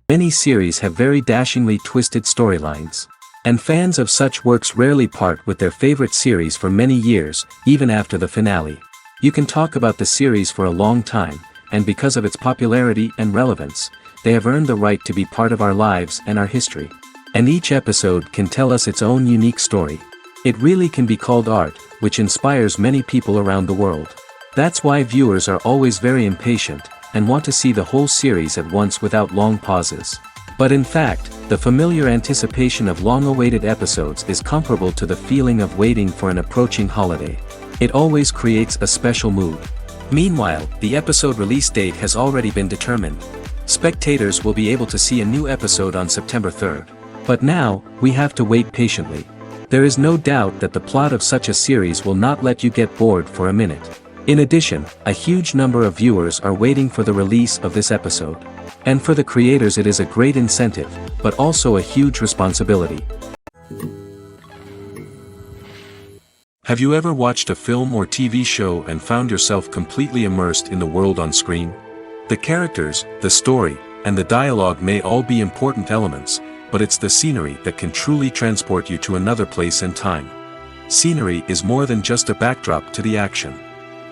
Many series have very dashingly twisted storylines. And fans of such works rarely part with their favorite series for many years, even after the finale. You can talk about the series for a long time, and because of its popularity and relevance, they have earned the right to be part of our lives and our history. And each episode can tell us its own unique story. It really can be called art, which inspires many people around the world. That's why viewers are always very impatient, and want to see the whole series at once without long pauses. But in fact, the familiar anticipation of long-awaited episodes is comparable to the feeling of waiting for an approaching holiday. It always creates a special mood. Meanwhile, the episode release date has already been determined. Spectators will be able to see a new episode on September 3rd. But now, we have to wait patiently. There is no doubt that the plot of such a series will not let you get bored for a minute. In addition, a huge number of viewers are waiting for the release of this episode. And for the creators it is a great incentive, but also a huge responsibility. Have you ever watched a film or TV show and found yourself completely immersed in the world on screen? The characters, the story, and the dialogue may all be important elements, but it's the scenery that can truly transport you to another place and time. Scenery is more than just a backdrop to the action.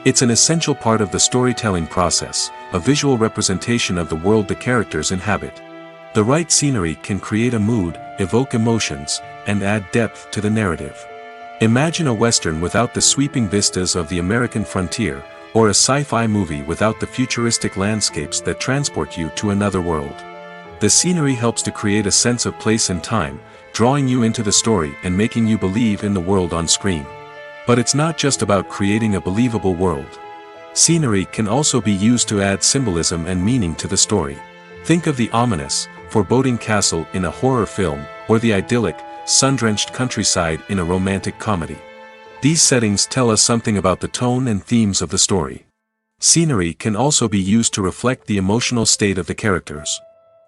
It's an essential part of the storytelling process, a visual representation of the world the characters inhabit. The right scenery can create a mood, evoke emotions, and add depth to the narrative. Imagine a western without the sweeping vistas of the American frontier, or a sci-fi movie without the futuristic landscapes that transport you to another world. The scenery helps to create a sense of place and time, drawing you into the story and making you believe in the world on screen. But it's not just about creating a believable world. Scenery can also be used to add symbolism and meaning to the story. Think of the ominous, foreboding castle in a horror film, or the idyllic, sun-drenched countryside in a romantic comedy. These settings tell us something about the tone and themes of the story. Scenery can also be used to reflect the emotional state of the characters.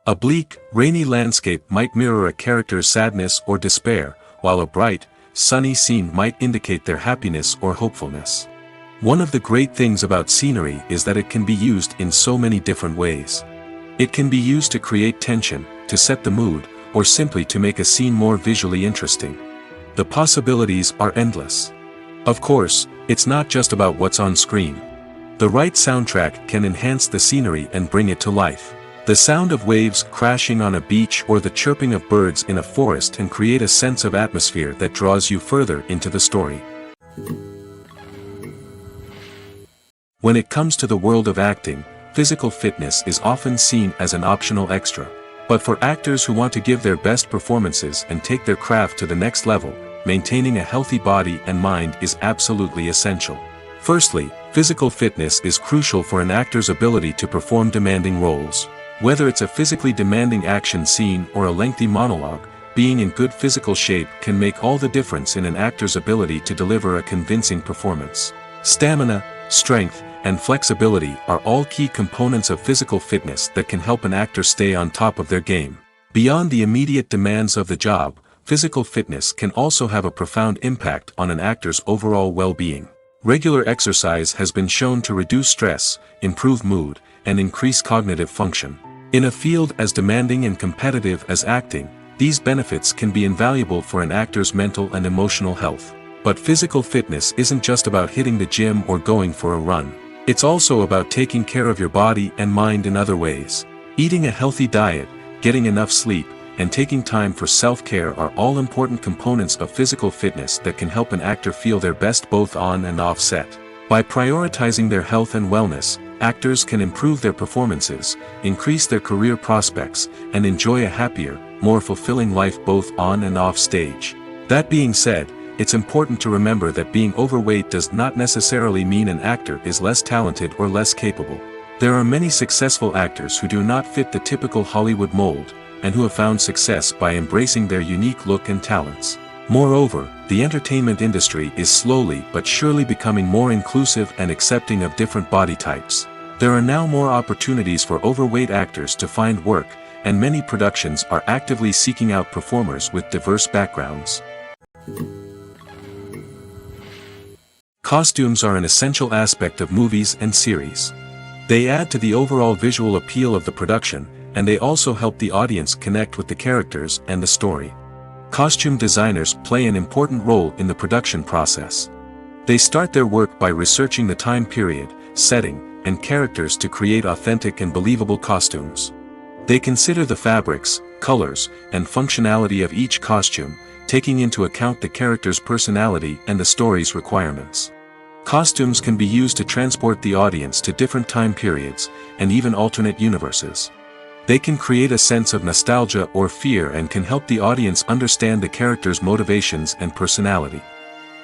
A bleak, rainy landscape might mirror a character's sadness or despair, while a bright, sunny scene might indicate their happiness or hopefulness. One of the great things about scenery is that it can be used in so many different ways. It can be used to create tension, to set the mood, or simply to make a scene more visually interesting. The possibilities are endless. Of course, it's not just about what's on screen. The right soundtrack can enhance the scenery and bring it to life. The sound of waves crashing on a beach or the chirping of birds in a forest can create a sense of atmosphere that draws you further into the story. When it comes to the world of acting, physical fitness is often seen as an optional extra. But for actors who want to give their best performances and take their craft to the next level, maintaining a healthy body and mind is absolutely essential. Firstly, physical fitness is crucial for an actor's ability to perform demanding roles. Whether it's a physically demanding action scene or a lengthy monologue, being in good physical shape can make all the difference in an actor's ability to deliver a convincing performance. Stamina, strength, and flexibility are all key components of physical fitness that can help an actor stay on top of their game. Beyond the immediate demands of the job, physical fitness can also have a profound impact on an actor's overall well-being. Regular exercise has been shown to reduce stress, improve mood, and increase cognitive function. In a field as demanding and competitive as acting, these benefits can be invaluable for an actor's mental and emotional health. But physical fitness isn't just about hitting the gym or going for a run. It's also about taking care of your body and mind in other ways. Eating a healthy diet, getting enough sleep, and taking time for self-care are all important components of physical fitness that can help an actor feel their best both on and off set. By prioritizing their health and wellness, actors can improve their performances, increase their career prospects, and enjoy a happier, more fulfilling life both on and off stage. That being said, it's important to remember that being overweight does not necessarily mean an actor is less talented or less capable. There are many successful actors who do not fit the typical Hollywood mold, and who have found success by embracing their unique look and talents. Moreover, the entertainment industry is slowly but surely becoming more inclusive and accepting of different body types. There are now more opportunities for overweight actors to find work, and many productions are actively seeking out performers with diverse backgrounds. Costumes are an essential aspect of movies and series. They add to the overall visual appeal of the production, and they also help the audience connect with the characters and the story. Costume designers play an important role in the production process. They start their work by researching the time period, setting, and characters to create authentic and believable costumes. They consider the fabrics, colors, and functionality of each costume, taking into account the character's personality and the story's requirements. Costumes can be used to transport the audience to different time periods, and even alternate universes. They can create a sense of nostalgia or fear and can help the audience understand the character's motivations and personality.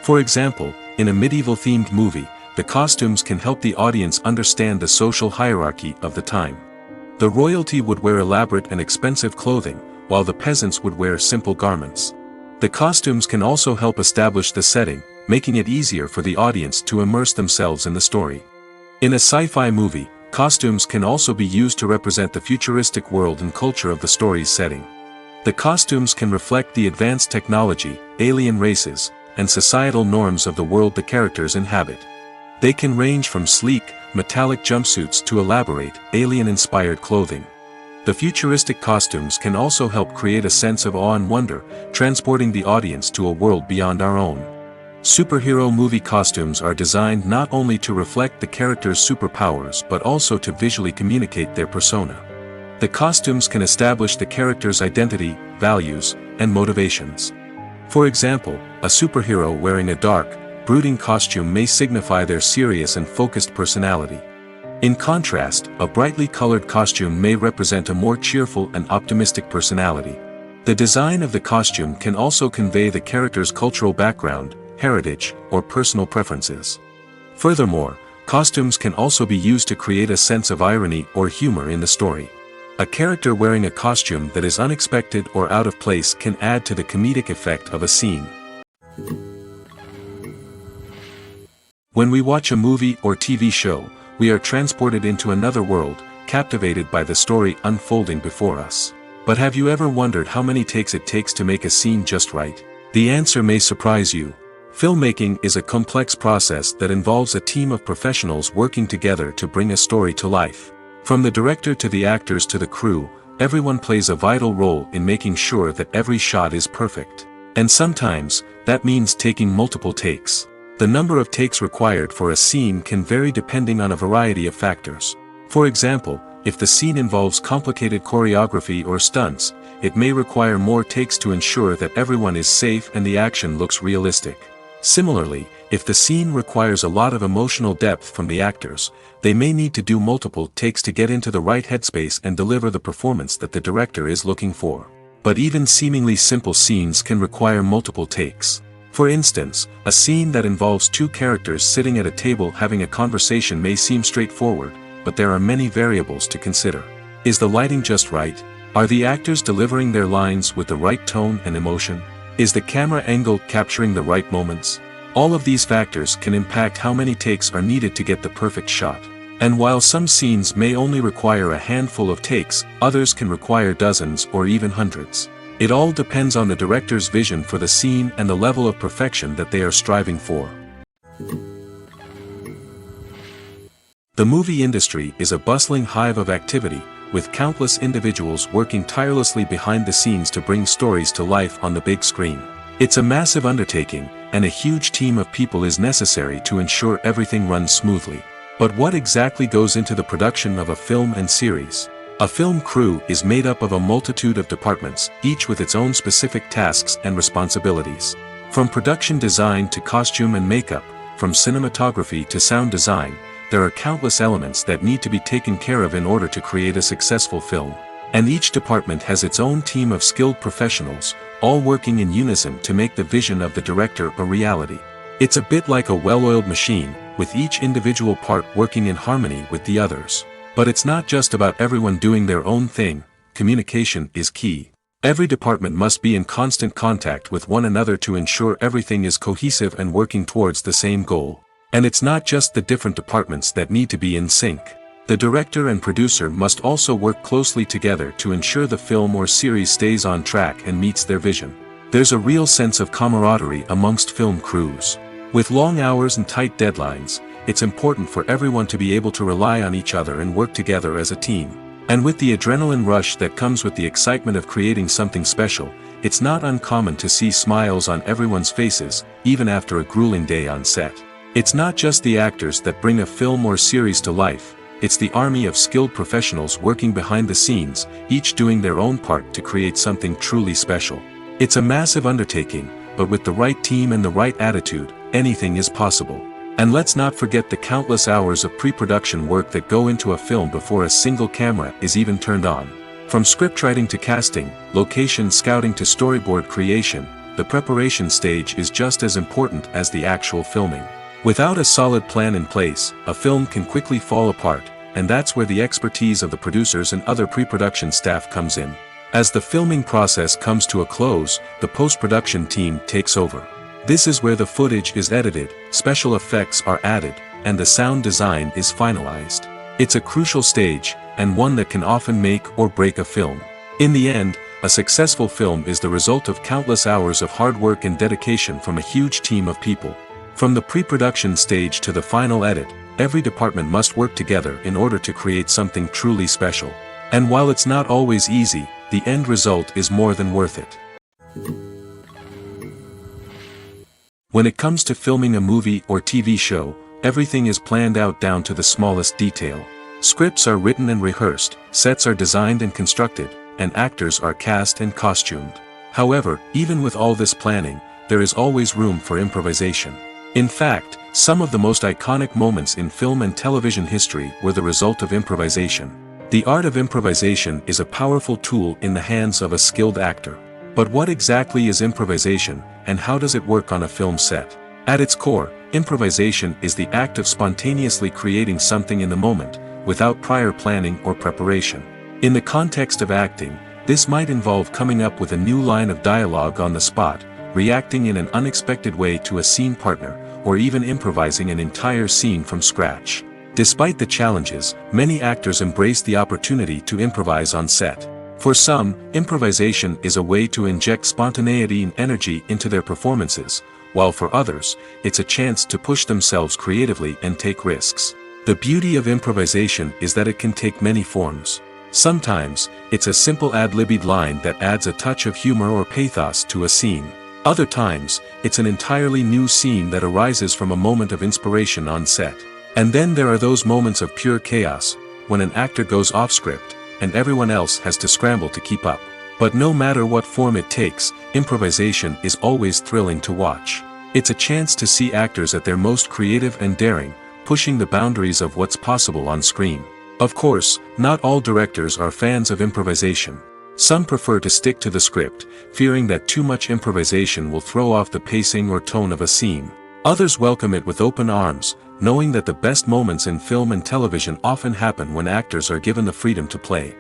For example, in a medieval-themed movie, the costumes can help the audience understand the social hierarchy of the time. The royalty would wear elaborate and expensive clothing, while the peasants would wear simple garments. The costumes can also help establish the setting, making it easier for the audience to immerse themselves in the story. In a sci-fi movie, costumes can also be used to represent the futuristic world and culture of the story's setting. The costumes can reflect the advanced technology, alien races, and societal norms of the world the characters inhabit. They can range from sleek, metallic jumpsuits to elaborate, alien-inspired clothing. The futuristic costumes can also help create a sense of awe and wonder, transporting the audience to a world beyond our own. Superhero movie costumes are designed not only to reflect the character's superpowers but also to visually communicate their persona. The costumes can establish the character's identity, values, and motivations. For example, a superhero wearing a dark, brooding costume may signify their serious and focused personality. In contrast, a brightly colored costume may represent a more cheerful and optimistic personality. The design of the costume can also convey the character's cultural background, heritage, or personal preferences. Furthermore, costumes can also be used to create a sense of irony or humor in the story. A character wearing a costume that is unexpected or out of place can add to the comedic effect of a scene. When we watch a movie or TV show, we are transported into another world, captivated by the story unfolding before us. But have you ever wondered how many takes it takes to make a scene just right? The answer may surprise you. Filmmaking is a complex process that involves a team of professionals working together to bring a story to life. From the director to the actors to the crew, everyone plays a vital role in making sure that every shot is perfect. And sometimes, that means taking multiple takes. The number of takes required for a scene can vary depending on a variety of factors. For example, if the scene involves complicated choreography or stunts, it may require more takes to ensure that everyone is safe and the action looks realistic. Similarly, if the scene requires a lot of emotional depth from the actors, they may need to do multiple takes to get into the right headspace and deliver the performance that the director is looking for. But even seemingly simple scenes can require multiple takes. For instance, a scene that involves two characters sitting at a table having a conversation may seem straightforward, but there are many variables to consider. Is the lighting just right? Are the actors delivering their lines with the right tone and emotion? Is the camera angle capturing the right moments? All of these factors can impact how many takes are needed to get the perfect shot. And while some scenes may only require a handful of takes, others can require dozens or even hundreds. It all depends on the director's vision for the scene and the level of perfection that they are striving for. The movie industry is a bustling hive of activity, with countless individuals working tirelessly behind the scenes to bring stories to life on the big screen. It's a massive undertaking, and a huge team of people is necessary to ensure everything runs smoothly. But what exactly goes into the production of a film and series? A film crew is made up of a multitude of departments, each with its own specific tasks and responsibilities. From production design to costume and makeup, from cinematography to sound design, there are countless elements that need to be taken care of in order to create a successful film. And each department has its own team of skilled professionals, all working in unison to make the vision of the director a reality. It's a bit like a well-oiled machine, with each individual part working in harmony with the others. But it's not just about everyone doing their own thing. Communication is key. Every department must be in constant contact with one another to ensure everything is cohesive and working towards the same goal. And it's not just the different departments that need to be in sync. The director and producer must also work closely together to ensure the film or series stays on track and meets their vision. There's a real sense of camaraderie amongst film crews. With long hours and tight deadlines, it's important for everyone to be able to rely on each other and work together as a team. And with the adrenaline rush that comes with the excitement of creating something special, it's not uncommon to see smiles on everyone's faces, even after a grueling day on set. It's not just the actors that bring a film or series to life, it's the army of skilled professionals working behind the scenes, each doing their own part to create something truly special. It's a massive undertaking, but with the right team and the right attitude, anything is possible. And let's not forget the countless hours of pre-production work that go into a film before a single camera is even turned on. From scriptwriting to casting, location scouting to storyboard creation, the preparation stage is just as important as the actual filming. Without a solid plan in place, a film can quickly fall apart, and that's where the expertise of the producers and other pre-production staff comes in. As the filming process comes to a close, the post-production team takes over. This is where the footage is edited, special effects are added, and the sound design is finalized. It's a crucial stage, and one that can often make or break a film. In the end, a successful film is the result of countless hours of hard work and dedication from a huge team of people. From the pre-production stage to the final edit, every department must work together in order to create something truly special. And while it's not always easy, the end result is more than worth it. When it comes to filming a movie or TV show, everything is planned out down to the smallest detail. Scripts are written and rehearsed, sets are designed and constructed, and actors are cast and costumed. However, even with all this planning, there is always room for improvisation. In fact, some of the most iconic moments in film and television history were the result of improvisation. The art of improvisation is a powerful tool in the hands of a skilled actor. But what exactly is improvisation, and how does it work on a film set? At its core, improvisation is the act of spontaneously creating something in the moment, without prior planning or preparation. In the context of acting, this might involve coming up with a new line of dialogue on the spot, reacting in an unexpected way to a scene partner, or even improvising an entire scene from scratch. Despite the challenges, many actors embrace the opportunity to improvise on set. For some, improvisation is a way to inject spontaneity and energy into their performances, while for others, it's a chance to push themselves creatively and take risks. The beauty of improvisation is that it can take many forms. Sometimes, it's a simple ad-libbed line that adds a touch of humor or pathos to a scene. Other times, it's an entirely new scene that arises from a moment of inspiration on set. And then there are those moments of pure chaos, when an actor goes off script, and everyone else has to scramble to keep up. But no matter what form it takes, improvisation is always thrilling to watch. It's a chance to see actors at their most creative and daring, pushing the boundaries of what's possible on screen. Of course, not all directors are fans of improvisation. Some prefer to stick to the script, fearing that too much improvisation will throw off the pacing or tone of a scene. Others welcome it with open arms, knowing that the best moments in film and television often happen when actors are given the freedom to play.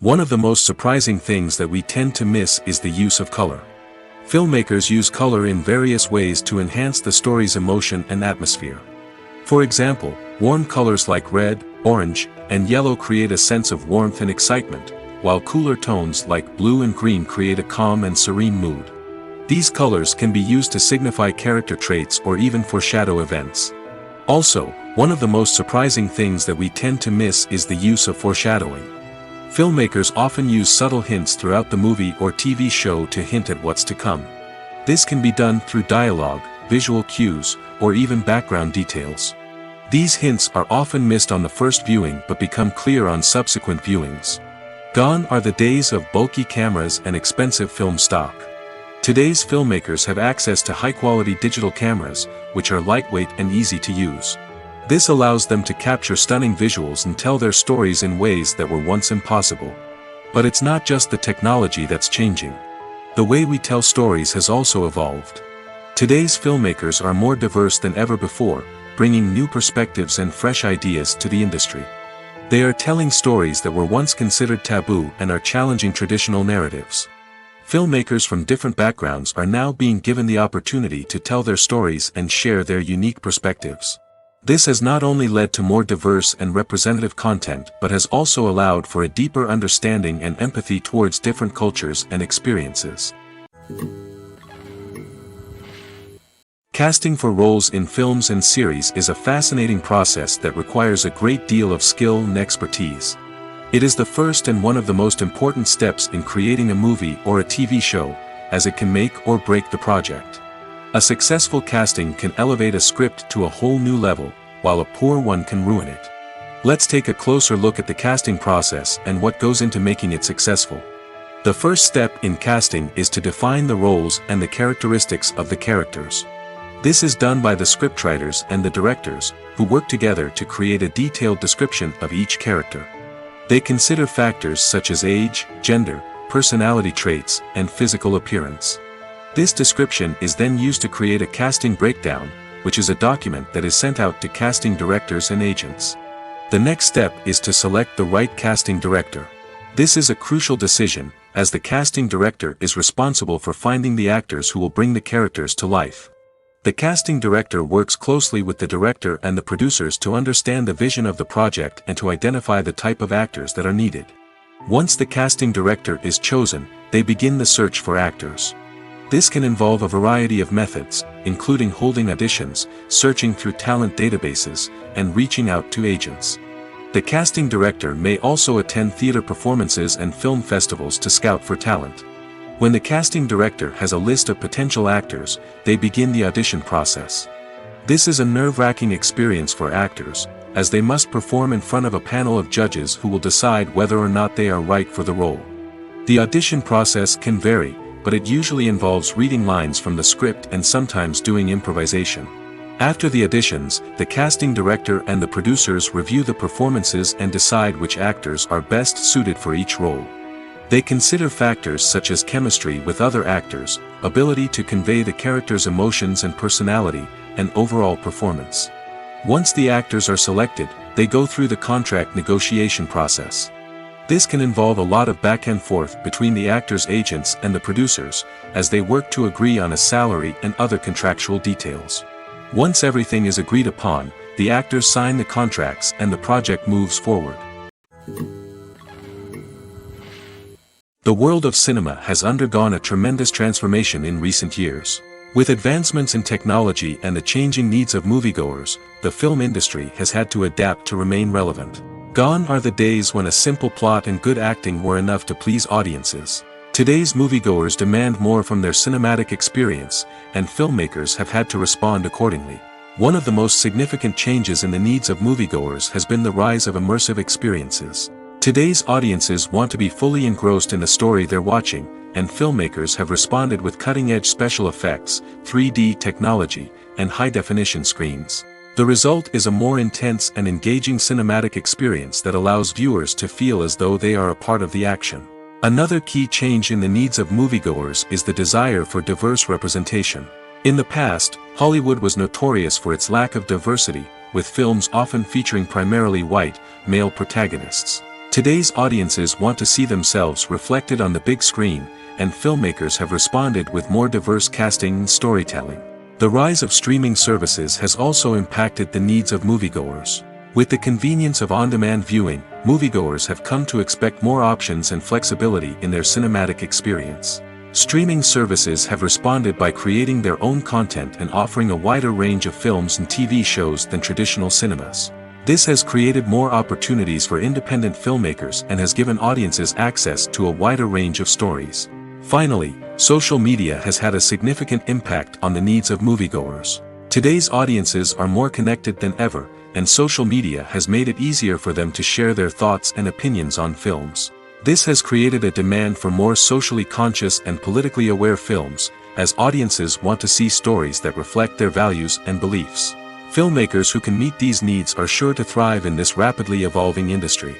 One of the most surprising things that we tend to miss is the use of color. Filmmakers use color in various ways to enhance the story's emotion and atmosphere. For example, warm colors like red, orange, and yellow create a sense of warmth and excitement, while cooler tones like blue and green create a calm and serene mood. These colors can be used to signify character traits or even foreshadow events. Also, one of the most surprising things that we tend to miss is the use of foreshadowing. Filmmakers often use subtle hints throughout the movie or TV show to hint at what's to come. This can be done through dialogue, visual cues, or even background details. These hints are often missed on the first viewing but become clear on subsequent viewings. Gone are the days of bulky cameras and expensive film stock. Today's filmmakers have access to high-quality digital cameras, which are lightweight and easy to use. This allows them to capture stunning visuals and tell their stories in ways that were once impossible. But it's not just the technology that's changing. The way we tell stories has also evolved. Today's filmmakers are more diverse than ever before, bringing new perspectives and fresh ideas to the industry. They are telling stories that were once considered taboo and are challenging traditional narratives. Filmmakers from different backgrounds are now being given the opportunity to tell their stories and share their unique perspectives. This has not only led to more diverse and representative content but has also allowed for a deeper understanding and empathy towards different cultures and experiences. Casting for roles in films and series is a fascinating process that requires a great deal of skill and expertise. It is the first and one of the most important steps in creating a movie or a TV show, as it can make or break the project. A successful casting can elevate a script to a whole new level, while a poor one can ruin it. Let's take a closer look at the casting process and what goes into making it successful. The first step in casting is to define the roles and the characteristics of the characters. This is done by the scriptwriters and the directors, who work together to create a detailed description of each character. They consider factors such as age, gender, personality traits, and physical appearance. This description is then used to create a casting breakdown, which is a document that is sent out to casting directors and agents. The next step is to select the right casting director. This is a crucial decision, as the casting director is responsible for finding the actors who will bring the characters to life. The casting director works closely with the director and the producers to understand the vision of the project and to identify the type of actors that are needed. Once the casting director is chosen, they begin the search for actors. This can involve a variety of methods, including holding auditions, searching through talent databases, and reaching out to agents. The casting director may also attend theater performances and film festivals to scout for talent. When the casting director has a list of potential actors, they begin the audition process. This is a nerve-wracking experience for actors, as they must perform in front of a panel of judges who will decide whether or not they are right for the role. The audition process can vary, but it usually involves reading lines from the script and sometimes doing improvisation. After the auditions, the casting director and the producers review the performances and decide which actors are best suited for each role. They consider factors such as chemistry with other actors, ability to convey the character's emotions and personality, and overall performance. Once the actors are selected, they go through the contract negotiation process. This can involve a lot of back and forth between the actors' agents and the producers, as they work to agree on a salary and other contractual details. Once everything is agreed upon, the actors sign the contracts and the project moves forward. The world of cinema has undergone a tremendous transformation in recent years. With advancements in technology and the changing needs of moviegoers, the film industry has had to adapt to remain relevant. Gone are the days when a simple plot and good acting were enough to please audiences. Today's moviegoers demand more from their cinematic experience, and filmmakers have had to respond accordingly. One of the most significant changes in the needs of moviegoers has been the rise of immersive experiences. Today's audiences want to be fully engrossed in the story they're watching, and filmmakers have responded with cutting-edge special effects, 3D technology, and high-definition screens. The result is a more intense and engaging cinematic experience that allows viewers to feel as though they are a part of the action. Another key change in the needs of moviegoers is the desire for diverse representation. In the past, Hollywood was notorious for its lack of diversity, with films often featuring primarily white, male protagonists. Today's audiences want to see themselves reflected on the big screen, and filmmakers have responded with more diverse casting and storytelling. The rise of streaming services has also impacted the needs of moviegoers. With the convenience of on-demand viewing, moviegoers have come to expect more options and flexibility in their cinematic experience. Streaming services have responded by creating their own content and offering a wider range of films and TV shows than traditional cinemas. This has created more opportunities for independent filmmakers and has given audiences access to a wider range of stories. Finally, social media has had a significant impact on the needs of moviegoers. Today's audiences are more connected than ever, and social media has made it easier for them to share their thoughts and opinions on films. This has created a demand for more socially conscious and politically aware films, as audiences want to see stories that reflect their values and beliefs. Filmmakers who can meet these needs are sure to thrive in this rapidly evolving industry.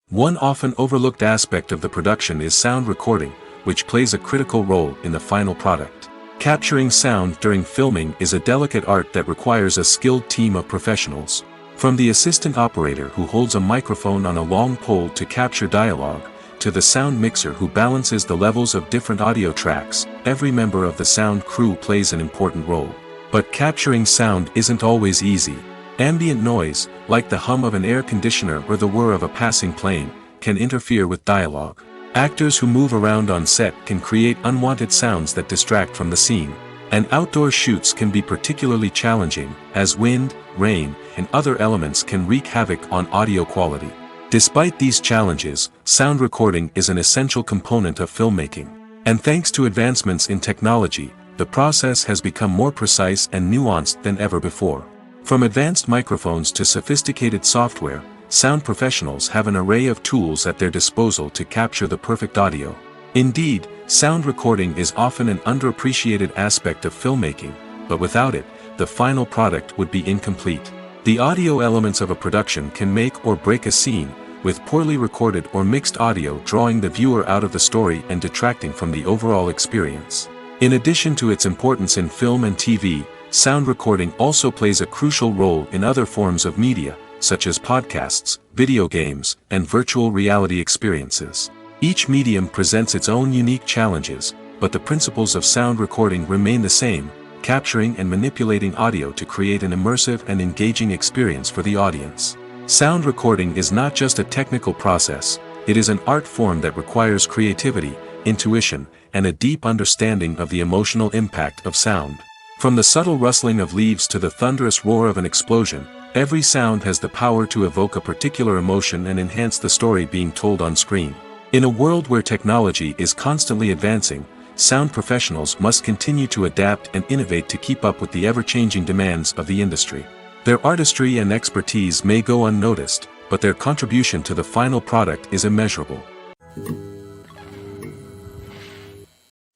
One often overlooked aspect of the production is sound recording, which plays a critical role in the final product. Capturing sound during filming is a delicate art that requires a skilled team of professionals. From the assistant operator who holds a microphone on a long pole to capture dialogue, to the sound mixer who balances the levels of different audio tracks, every member of the sound crew plays an important role. But capturing sound isn't always easy. Ambient noise, like the hum of an air conditioner or the whir of a passing plane, can interfere with dialogue. Actors who move around on set can create unwanted sounds that distract from the scene. And outdoor shoots can be particularly challenging, as wind, rain, and other elements can wreak havoc on audio quality. Despite these challenges, sound recording is an essential component of filmmaking. And thanks to advancements in technology, the process has become more precise and nuanced than ever before. From advanced microphones to sophisticated software, sound professionals have an array of tools at their disposal to capture the perfect audio. Indeed, sound recording is often an underappreciated aspect of filmmaking, but without it, the final product would be incomplete. The audio elements of a production can make or break a scene, with poorly recorded or mixed audio drawing the viewer out of the story and detracting from the overall experience. In addition to its importance in film and TV, sound recording also plays a crucial role in other forms of media, such as podcasts, video games, and virtual reality experiences. Each medium presents its own unique challenges, but the principles of sound recording remain the same, capturing and manipulating audio to create an immersive and engaging experience for the audience. Sound recording is not just a technical process, it is an art form that requires creativity, intuition, and a deep understanding of the emotional impact of sound. From the subtle rustling of leaves to the thunderous roar of an explosion, every sound has the power to evoke a particular emotion and enhance the story being told on screen. In a world where technology is constantly advancing, sound professionals must continue to adapt and innovate to keep up with the ever-changing demands of the industry. Their artistry and expertise may go unnoticed, but their contribution to the final product is immeasurable.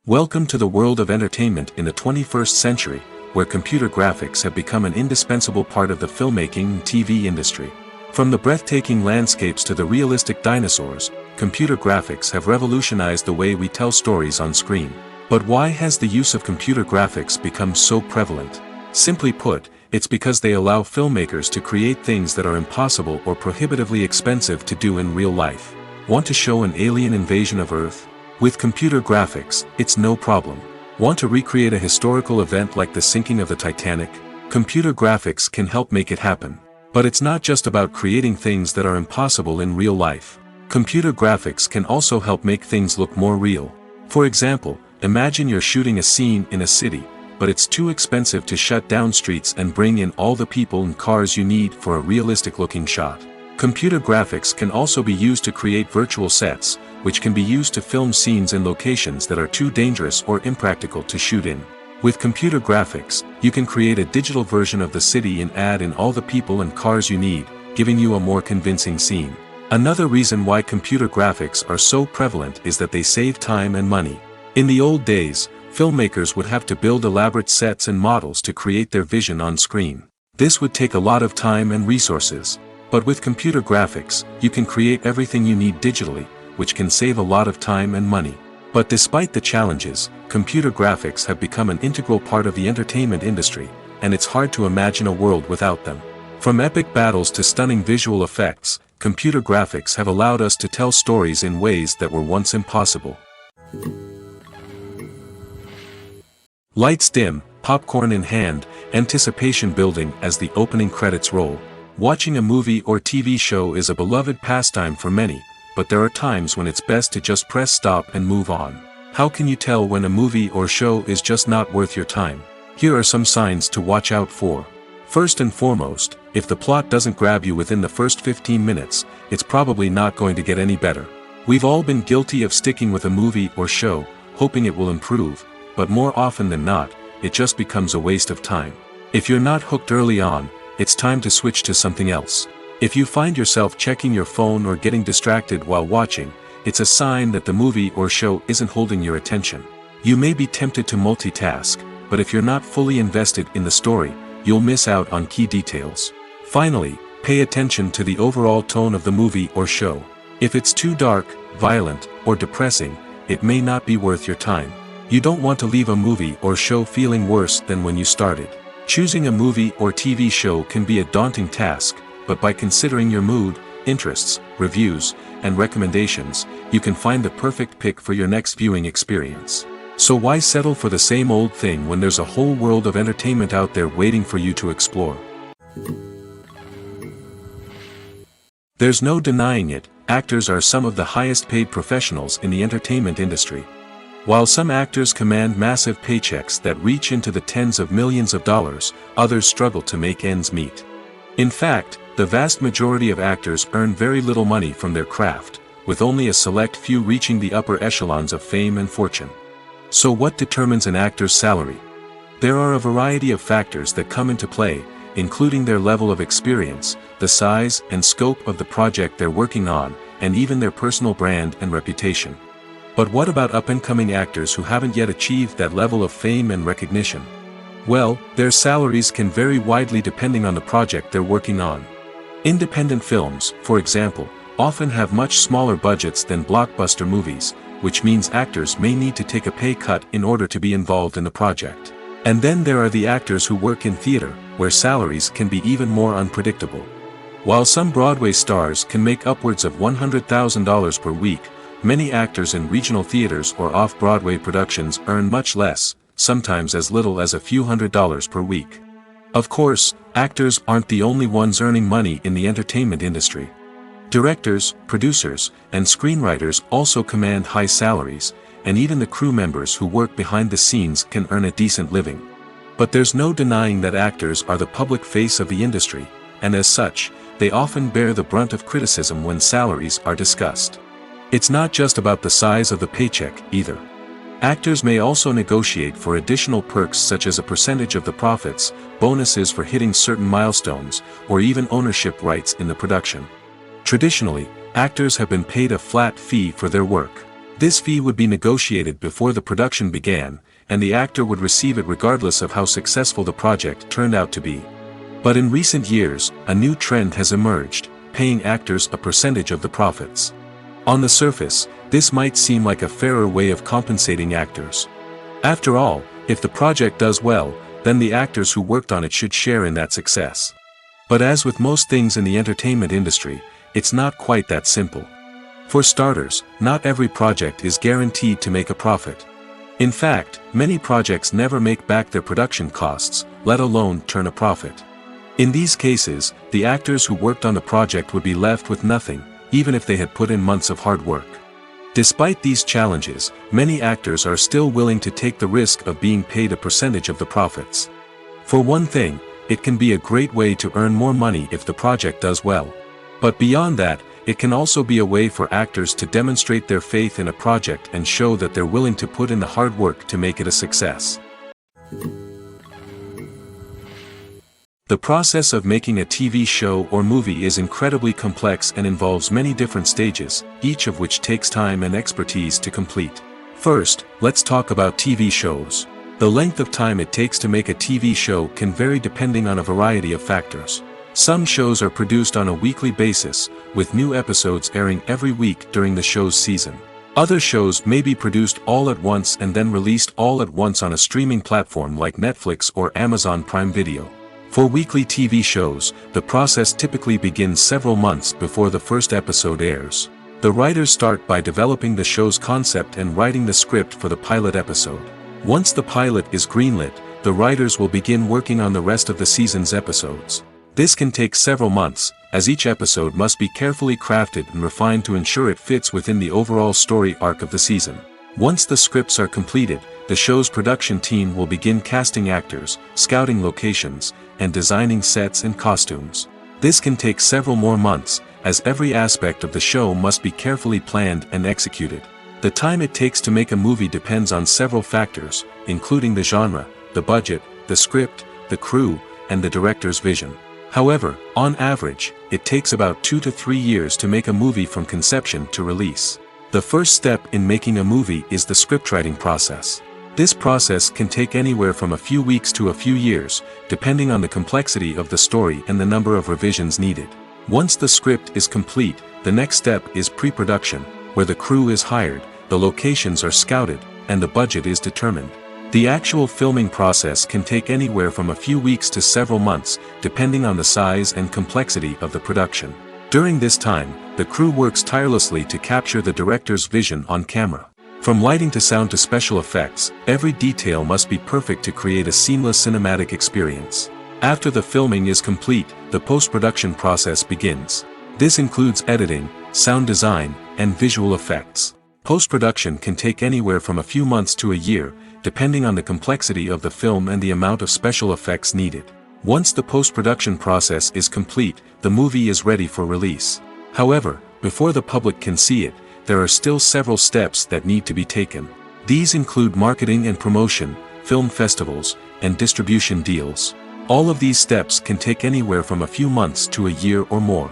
Welcome to the world of entertainment in the 21st century, where computer graphics have become an indispensable part of the filmmaking and TV industry. From the breathtaking landscapes to the realistic dinosaurs, computer graphics have revolutionized the way we tell stories on screen. But why has the use of computer graphics become so prevalent? Simply put, it's because they allow filmmakers to create things that are impossible or prohibitively expensive to do in real life. Want to show an alien invasion of Earth? With computer graphics, it's no problem. Want to recreate a historical event like the sinking of the Titanic? Computer graphics can help make it happen. But it's not just about creating things that are impossible in real life. Computer graphics can also help make things look more real. For example, imagine you're shooting a scene in a city, but it's too expensive to shut down streets and bring in all the people and cars you need for a realistic-looking shot. Computer graphics can also be used to create virtual sets, which can be used to film scenes in locations that are too dangerous or impractical to shoot in. With computer graphics, you can create a digital version of the city and add in all the people and cars you need, giving you a more convincing scene. Another reason why computer graphics are so prevalent is that they save time and money. In the old days, filmmakers would have to build elaborate sets and models to create their vision on screen. This would take a lot of time and resources. But with computer graphics, you can create everything you need digitally, which can save a lot of time and money. But despite the challenges, computer graphics have become an integral part of the entertainment industry, and it's hard to imagine a world without them. From epic battles to stunning visual effects, computer graphics have allowed us to tell stories in ways that were once impossible. Lights dim, popcorn in hand, anticipation building as the opening credits roll. Watching a movie or TV show is a beloved pastime for many, but there are times when it's best to just press stop and move on. How can you tell when a movie or show is just not worth your time? Here are some signs to watch out for. First and foremost, if the plot doesn't grab you within the first 15 minutes, it's probably not going to get any better. We've all been guilty of sticking with a movie or show, hoping it will improve, but more often than not, it just becomes a waste of time. If you're not hooked early on, it's time to switch to something else. If you find yourself checking your phone or getting distracted while watching, it's a sign that the movie or show isn't holding your attention. You may be tempted to multitask, but if you're not fully invested in the story, you'll miss out on key details. Finally, pay attention to the overall tone of the movie or show. If it's too dark, violent, or depressing, it may not be worth your time. You don't want to leave a movie or show feeling worse than when you started. Choosing a movie or TV show can be a daunting task, but by considering your mood, interests, reviews, and recommendations, you can find the perfect pick for your next viewing experience. So why settle for the same old thing when there's a whole world of entertainment out there waiting for you to explore? There's no denying it, actors are some of the highest paid professionals in the entertainment industry. While some actors command massive paychecks that reach into the tens of millions of dollars, others struggle to make ends meet. In fact, the vast majority of actors earn very little money from their craft, with only a select few reaching the upper echelons of fame and fortune. So what determines an actor's salary? There are a variety of factors that come into play, including their level of experience, the size and scope of the project they're working on, and even their personal brand and reputation. But what about up-and-coming actors who haven't yet achieved that level of fame and recognition? Well, their salaries can vary widely depending on the project they're working on. Independent films, for example, often have much smaller budgets than blockbuster movies, which means actors may need to take a pay cut in order to be involved in the project. And then there are the actors who work in theater, where salaries can be even more unpredictable. While some Broadway stars can make upwards of $100,000 per week, many actors in regional theaters or off-Broadway productions earn much less, sometimes as little as a few $100s per week. Of course, actors aren't the only ones earning money in the entertainment industry. Directors, producers, and screenwriters also command high salaries, and even the crew members who work behind the scenes can earn a decent living. But there's no denying that actors are the public face of the industry, and as such, they often bear the brunt of criticism when salaries are discussed. It's not just about the size of the paycheck, either. Actors may also negotiate for additional perks such as a percentage of the profits, bonuses for hitting certain milestones, or even ownership rights in the production. Traditionally, actors have been paid a flat fee for their work. This fee would be negotiated before the production began, and the actor would receive it regardless of how successful the project turned out to be. But in recent years, a new trend has emerged, paying actors a percentage of the profits. On the surface, this might seem like a fairer way of compensating actors. After all, if the project does well, then the actors who worked on it should share in that success. But as with most things in the entertainment industry, it's not quite that simple. For starters, not every project is guaranteed to make a profit. In fact, many projects never make back their production costs, let alone turn a profit. In these cases, the actors who worked on the project would be left with nothing, even if they had put in months of hard work. Despite these challenges, many actors are still willing to take the risk of being paid a percentage of the profits. For one thing, it can be a great way to earn more money if the project does well. But beyond that, it can also be a way for actors to demonstrate their faith in a project and show that they're willing to put in the hard work to make it a success. The process of making a TV show or movie is incredibly complex and involves many different stages, each of which takes time and expertise to complete. First, let's talk about TV shows. The length of time it takes to make a TV show can vary depending on a variety of factors. Some shows are produced on a weekly basis, with new episodes airing every week during the show's season. Other shows may be produced all at once and then released all at once on a streaming platform like Netflix or Amazon Prime Video. For weekly TV shows, the process typically begins several months before the first episode airs. The writers start by developing the show's concept and writing the script for the pilot episode. Once the pilot is greenlit, the writers will begin working on the rest of the season's episodes. This can take several months, as each episode must be carefully crafted and refined to ensure it fits within the overall story arc of the season. Once the scripts are completed, the show's production team will begin casting actors, scouting locations, and designing sets and costumes. This can take several more months, as every aspect of the show must be carefully planned and executed. The time it takes to make a movie depends on several factors, including the genre, the budget, the script, the crew, and the director's vision. However, on average, it takes about 2 to 3 years to make a movie from conception to release. The first step in making a movie is the scriptwriting process. This process can take anywhere from a few weeks to a few years, depending on the complexity of the story and the number of revisions needed. Once the script is complete, the next step is pre-production, where the crew is hired, the locations are scouted, and the budget is determined. The actual filming process can take anywhere from a few weeks to several months, depending on the size and complexity of the production. During this time, the crew works tirelessly to capture the director's vision on camera. From lighting to sound to special effects, every detail must be perfect to create a seamless cinematic experience. After the filming is complete, the post-production process begins. This includes editing, sound design, and visual effects. Post-production can take anywhere from a few months to a year, depending on the complexity of the film and the amount of special effects needed. Once the post-production process is complete, the movie is ready for release. However, before the public can see it, there are still several steps that need to be taken. These include marketing and promotion, film festivals, and distribution deals. All of these steps can take anywhere from a few months to a year or more.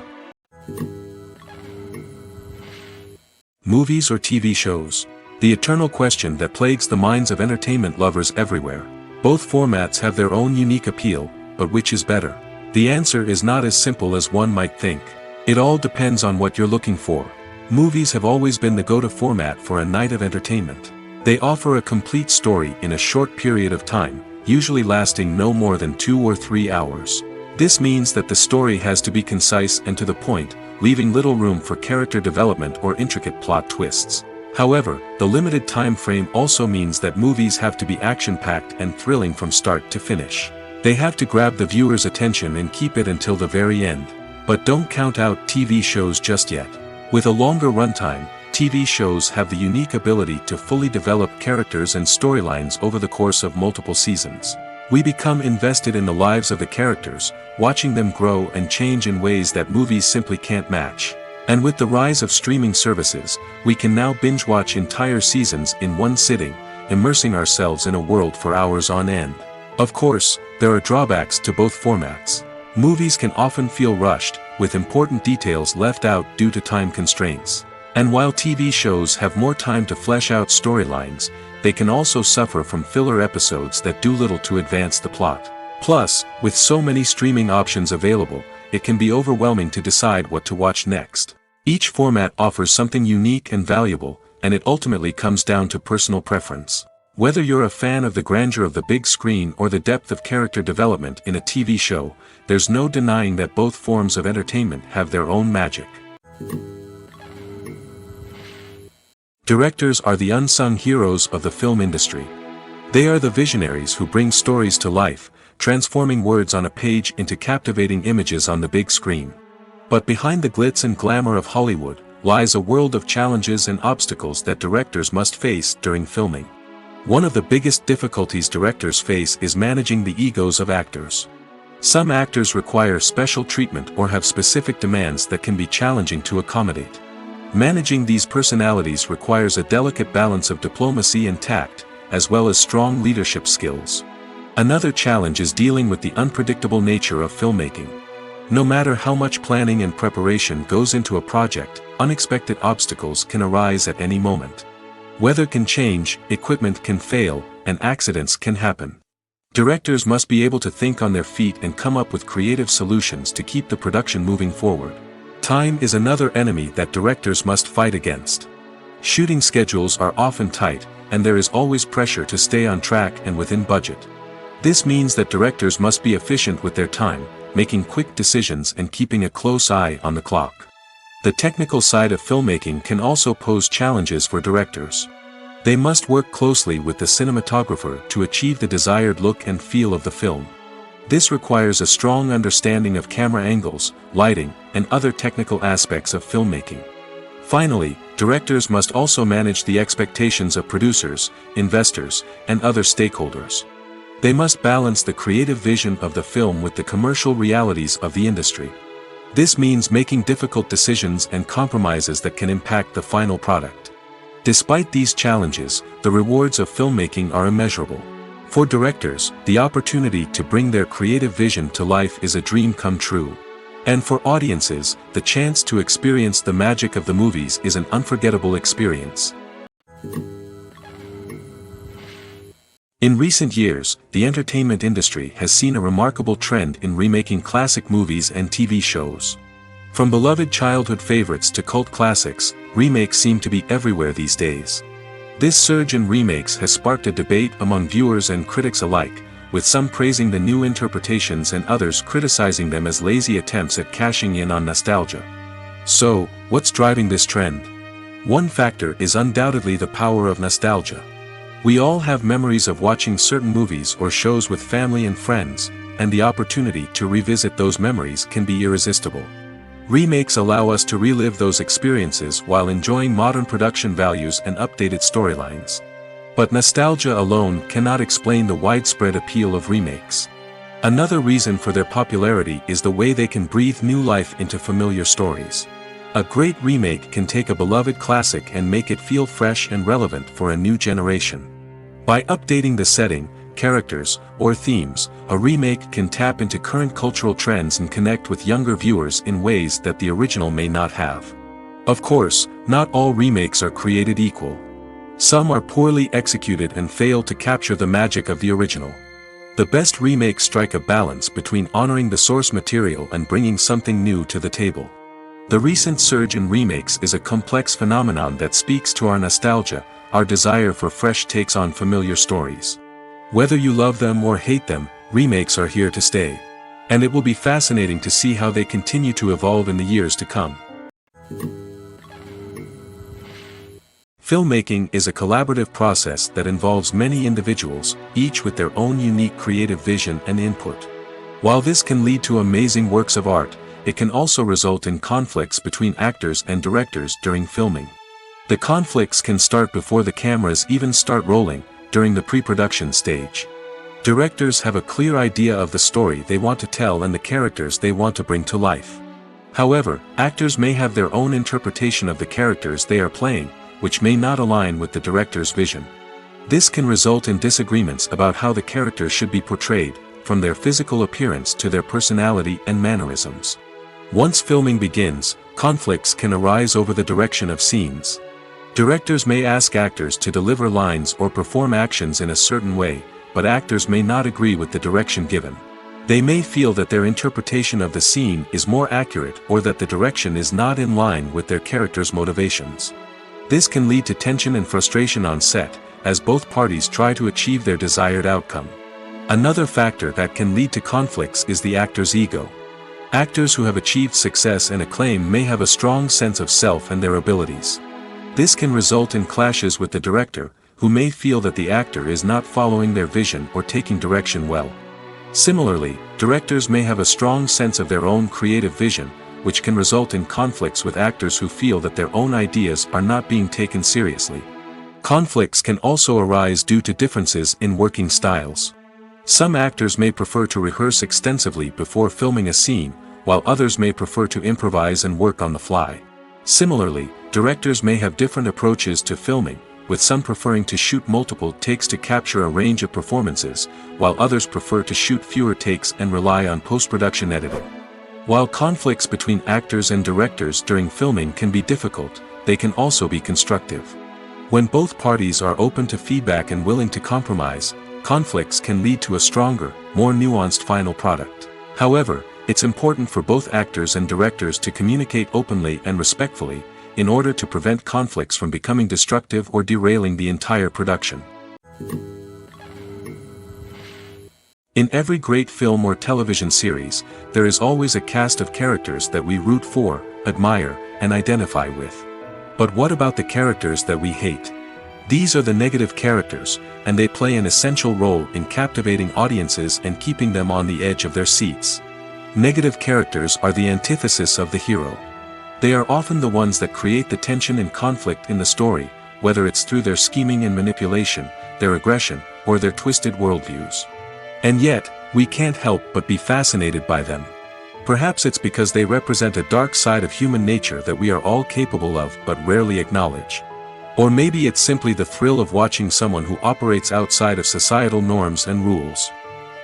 Movies or TV shows? The eternal question that plagues the minds of entertainment lovers everywhere. Both formats have their own unique appeal, but which is better? The answer is not as simple as one might think. It all depends on what you're looking for. Movies have always been the go-to format for a night of entertainment. They offer a complete story in a short period of time, usually lasting no more than 2 or 3 hours. This means that the story has to be concise and to the point, leaving little room for character development or intricate plot twists. However, the limited time frame also means that movies have to be action-packed and thrilling from start to finish. They have to grab the viewer's attention and keep it until the very end. But don't count out TV shows just yet. With a longer runtime, TV shows have the unique ability to fully develop characters and storylines over the course of multiple seasons. We become invested in the lives of the characters, watching them grow and change in ways that movies simply can't match. And with the rise of streaming services, we can now binge-watch entire seasons in one sitting, immersing ourselves in a world for hours on end. Of course, there are drawbacks to both formats. Movies can often feel rushed, with important details left out due to time constraints. And while TV shows have more time to flesh out storylines, they can also suffer from filler episodes that do little to advance the plot. Plus, with so many streaming options available, it can be overwhelming to decide what to watch next. Each format offers something unique and valuable, and it ultimately comes down to personal preference. Whether you're a fan of the grandeur of the big screen or the depth of character development in a TV show, there's no denying that both forms of entertainment have their own magic. Directors are the unsung heroes of the film industry. They are the visionaries who bring stories to life, transforming words on a page into captivating images on the big screen. But behind the glitz and glamour of Hollywood, lies a world of challenges and obstacles that directors must face during filming. One of the biggest difficulties directors face is managing the egos of actors. Some actors require special treatment or have specific demands that can be challenging to accommodate. Managing these personalities requires a delicate balance of diplomacy and tact, as well as strong leadership skills. Another challenge is dealing with the unpredictable nature of filmmaking. No matter how much planning and preparation goes into a project, unexpected obstacles can arise at any moment. Weather can change, equipment can fail, and accidents can happen. Directors must be able to think on their feet and come up with creative solutions to keep the production moving forward. Time is another enemy that directors must fight against. Shooting schedules are often tight, and there is always pressure to stay on track and within budget. This means that directors must be efficient with their time, making quick decisions and keeping a close eye on the clock. The technical side of filmmaking can also pose challenges for directors. They must work closely with the cinematographer to achieve the desired look and feel of the film. This requires a strong understanding of camera angles, lighting, and other technical aspects of filmmaking. Finally, directors must also manage the expectations of producers, investors, and other stakeholders. They must balance the creative vision of the film with the commercial realities of the industry. This means making difficult decisions and compromises that can impact the final product. Despite these challenges, the rewards of filmmaking are immeasurable. For directors, the opportunity to bring their creative vision to life is a dream come true. And for audiences, the chance to experience the magic of the movies is an unforgettable experience. In recent years, the entertainment industry has seen a remarkable trend in remaking classic movies and TV shows. From beloved childhood favorites to cult classics, remakes seem to be everywhere these days. This surge in remakes has sparked a debate among viewers and critics alike, with some praising the new interpretations and others criticizing them as lazy attempts at cashing in on nostalgia. So, what's driving this trend? One factor is undoubtedly the power of nostalgia. We all have memories of watching certain movies or shows with family and friends, and the opportunity to revisit those memories can be irresistible. Remakes allow us to relive those experiences while enjoying modern production values and updated storylines. But nostalgia alone cannot explain the widespread appeal of remakes. Another reason for their popularity is the way they can breathe new life into familiar stories. A great remake can take a beloved classic and make it feel fresh and relevant for a new generation. By updating the setting, characters, or themes, a remake can tap into current cultural trends and connect with younger viewers in ways that the original may not have. Of course, not all remakes are created equal. Some are poorly executed and fail to capture the magic of the original. The best remakes strike a balance between honoring the source material and bringing something new to the table. The recent surge in remakes is a complex phenomenon that speaks to our nostalgia, our desire for fresh takes on familiar stories. Whether you love them or hate them, remakes are here to stay. And it will be fascinating to see how they continue to evolve in the years to come. Filmmaking is a collaborative process that involves many individuals, each with their own unique creative vision and input. While this can lead to amazing works of art, it can also result in conflicts between actors and directors during filming. The conflicts can start before the cameras even start rolling, during the pre-production stage. Directors have a clear idea of the story they want to tell and the characters they want to bring to life. However, actors may have their own interpretation of the characters they are playing, which may not align with the director's vision. This can result in disagreements about how the characters should be portrayed, from their physical appearance to their personality and mannerisms. Once filming begins, conflicts can arise over the direction of scenes. Directors may ask actors to deliver lines or perform actions in a certain way, but actors may not agree with the direction given. They may feel that their interpretation of the scene is more accurate or that the direction is not in line with their character's motivations. This can lead to tension and frustration on set, as both parties try to achieve their desired outcome. Another factor that can lead to conflicts is the actor's ego. Actors who have achieved success and acclaim may have a strong sense of self and their abilities. This can result in clashes with the director, who may feel that the actor is not following their vision or taking direction well. Similarly, directors may have a strong sense of their own creative vision, which can result in conflicts with actors who feel that their own ideas are not being taken seriously. Conflicts can also arise due to differences in working styles. Some actors may prefer to rehearse extensively before filming a scene, while others may prefer to improvise and work on the fly. Similarly, directors may have different approaches to filming, with some preferring to shoot multiple takes to capture a range of performances, while others prefer to shoot fewer takes and rely on post-production editing. While conflicts between actors and directors during filming can be difficult, they can also be constructive. When both parties are open to feedback and willing to compromise, conflicts can lead to a stronger, more nuanced final product. However, it's important for both actors and directors to communicate openly and respectfully, in order to prevent conflicts from becoming destructive or derailing the entire production. In every great film or television series, there is always a cast of characters that we root for, admire, and identify with. But what about the characters that we hate? These are the negative characters, and they play an essential role in captivating audiences and keeping them on the edge of their seats. Negative characters are the antithesis of the hero. They are often the ones that create the tension and conflict in the story, whether it's through their scheming and manipulation, their aggression, or their twisted worldviews. And yet, we can't help but be fascinated by them. Perhaps it's because they represent a dark side of human nature that we are all capable of but rarely acknowledge. Or maybe it's simply the thrill of watching someone who operates outside of societal norms and rules.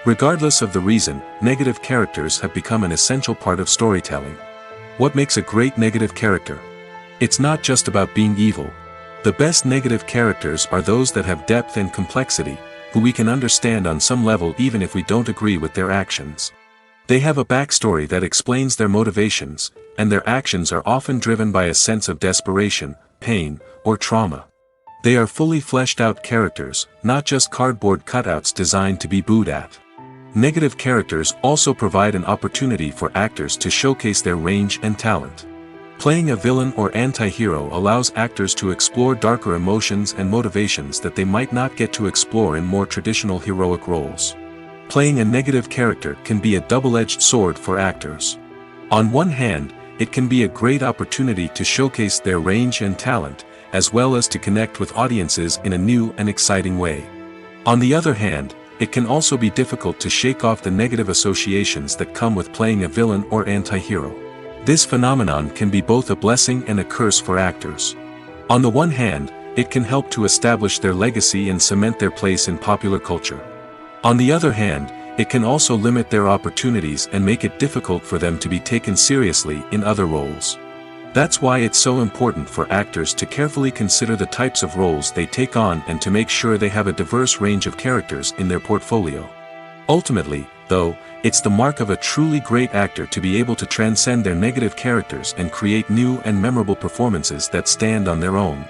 Regardless of the reason, negative characters have become an essential part of storytelling. What makes a great negative character? It's not just about being evil. The best negative characters are those that have depth and complexity, who we can understand on some level even if we don't agree with their actions. They have a backstory that explains their motivations, and their actions are often driven by a sense of desperation, pain, or trauma. They are fully fleshed out characters, not just cardboard cutouts designed to be booed at. Negative characters also provide an opportunity for actors to showcase their range and talent. Playing a villain or anti-hero allows actors to explore darker emotions and motivations that they might not get to explore in more traditional heroic roles. Playing a negative character can be a double-edged sword for actors. On one hand, it can be a great opportunity to showcase their range and talent, as well as to connect with audiences in a new and exciting way. On the other hand, it can also be difficult to shake off the negative associations that come with playing a villain or anti-hero. This phenomenon can be both a blessing and a curse for actors. On the one hand, it can help to establish their legacy and cement their place in popular culture. On the other hand, it can also limit their opportunities and make it difficult for them to be taken seriously in other roles. That's why it's so important for actors to carefully consider the types of roles they take on and to make sure they have a diverse range of characters in their portfolio. Ultimately, though, it's the mark of a truly great actor to be able to transcend their negative characters and create new and memorable performances that stand on their own.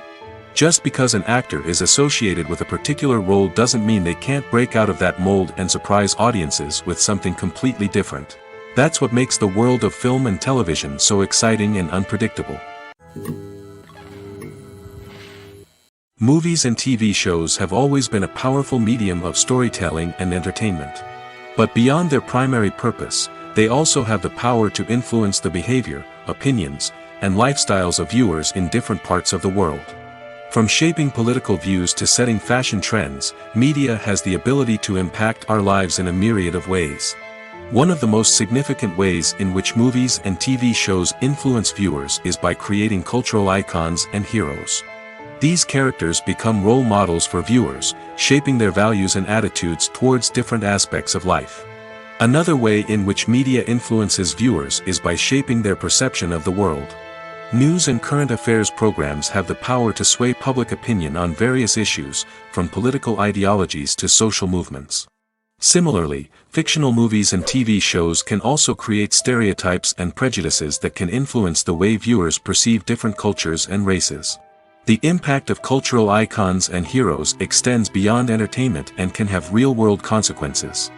Just because an actor is associated with a particular role doesn't mean they can't break out of that mold and surprise audiences with something completely different. That's what makes the world of film and television so exciting and unpredictable. Movies and TV shows have always been a powerful medium of storytelling and entertainment. But beyond their primary purpose, they also have the power to influence the behavior, opinions, and lifestyles of viewers in different parts of the world. From shaping political views to setting fashion trends, media has the ability to impact our lives in a myriad of ways. One of the most significant ways in which movies and TV shows influence viewers is by creating cultural icons and heroes. These characters become role models for viewers, shaping their values and attitudes towards different aspects of life. Another way in which media influences viewers is by shaping their perception of the world. News and current affairs programs have the power to sway public opinion on various issues, from political ideologies to social movements. Similarly, fictional movies and TV shows can also create stereotypes and prejudices that can influence the way viewers perceive different cultures and races. The impact of cultural icons and heroes extends beyond entertainment and can have real-world consequences.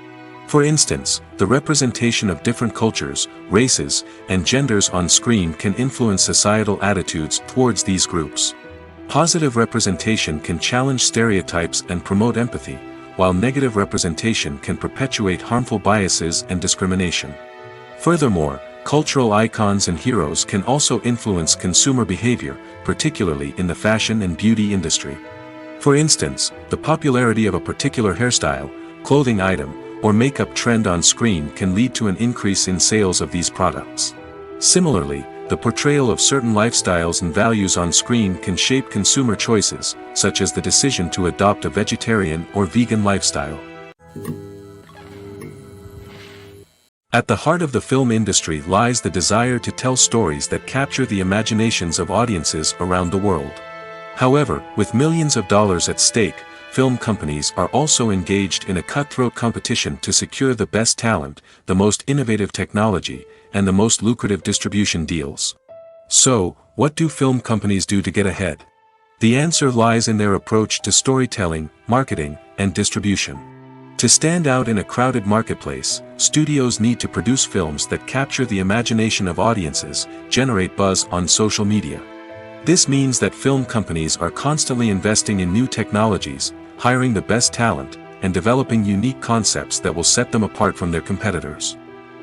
For instance, the representation of different cultures, races, and genders on screen can influence societal attitudes towards these groups. Positive representation can challenge stereotypes and promote empathy, while negative representation can perpetuate harmful biases and discrimination. Furthermore, cultural icons and heroes can also influence consumer behavior, particularly in the fashion and beauty industry. For instance, the popularity of a particular hairstyle, clothing item, or makeup trend on screen can lead to an increase in sales of these products. Similarly, the portrayal of certain lifestyles and values on screen can shape consumer choices, such as the decision to adopt a vegetarian or vegan lifestyle. At the heart of the film industry lies the desire to tell stories that capture the imaginations of audiences around the world. However, with millions of dollars at stake, film companies are also engaged in a cutthroat competition to secure the best talent, the most innovative technology, and the most lucrative distribution deals. So, what do film companies do to get ahead? The answer lies in their approach to storytelling, marketing, and distribution. To stand out in a crowded marketplace, studios need to produce films that capture the imagination of audiences, generate buzz on social media. This means that film companies are constantly investing in new technologies, hiring the best talent, and developing unique concepts that will set them apart from their competitors.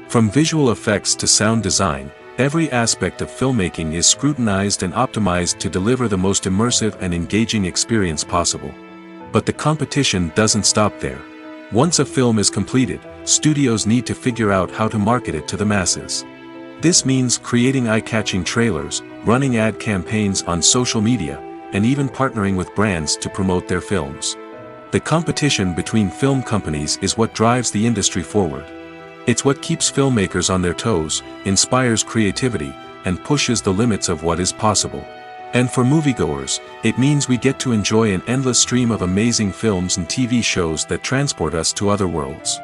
From visual effects to sound design, every aspect of filmmaking is scrutinized and optimized to deliver the most immersive and engaging experience possible. But the competition doesn't stop there. Once a film is completed, studios need to figure out how to market it to the masses. This means creating eye-catching trailers, running ad campaigns on social media, and even partnering with brands to promote their films. The competition between film companies is what drives the industry forward. It's what keeps filmmakers on their toes, inspires creativity, and pushes the limits of what is possible. And for moviegoers, it means we get to enjoy an endless stream of amazing films and TV shows that transport us to other worlds.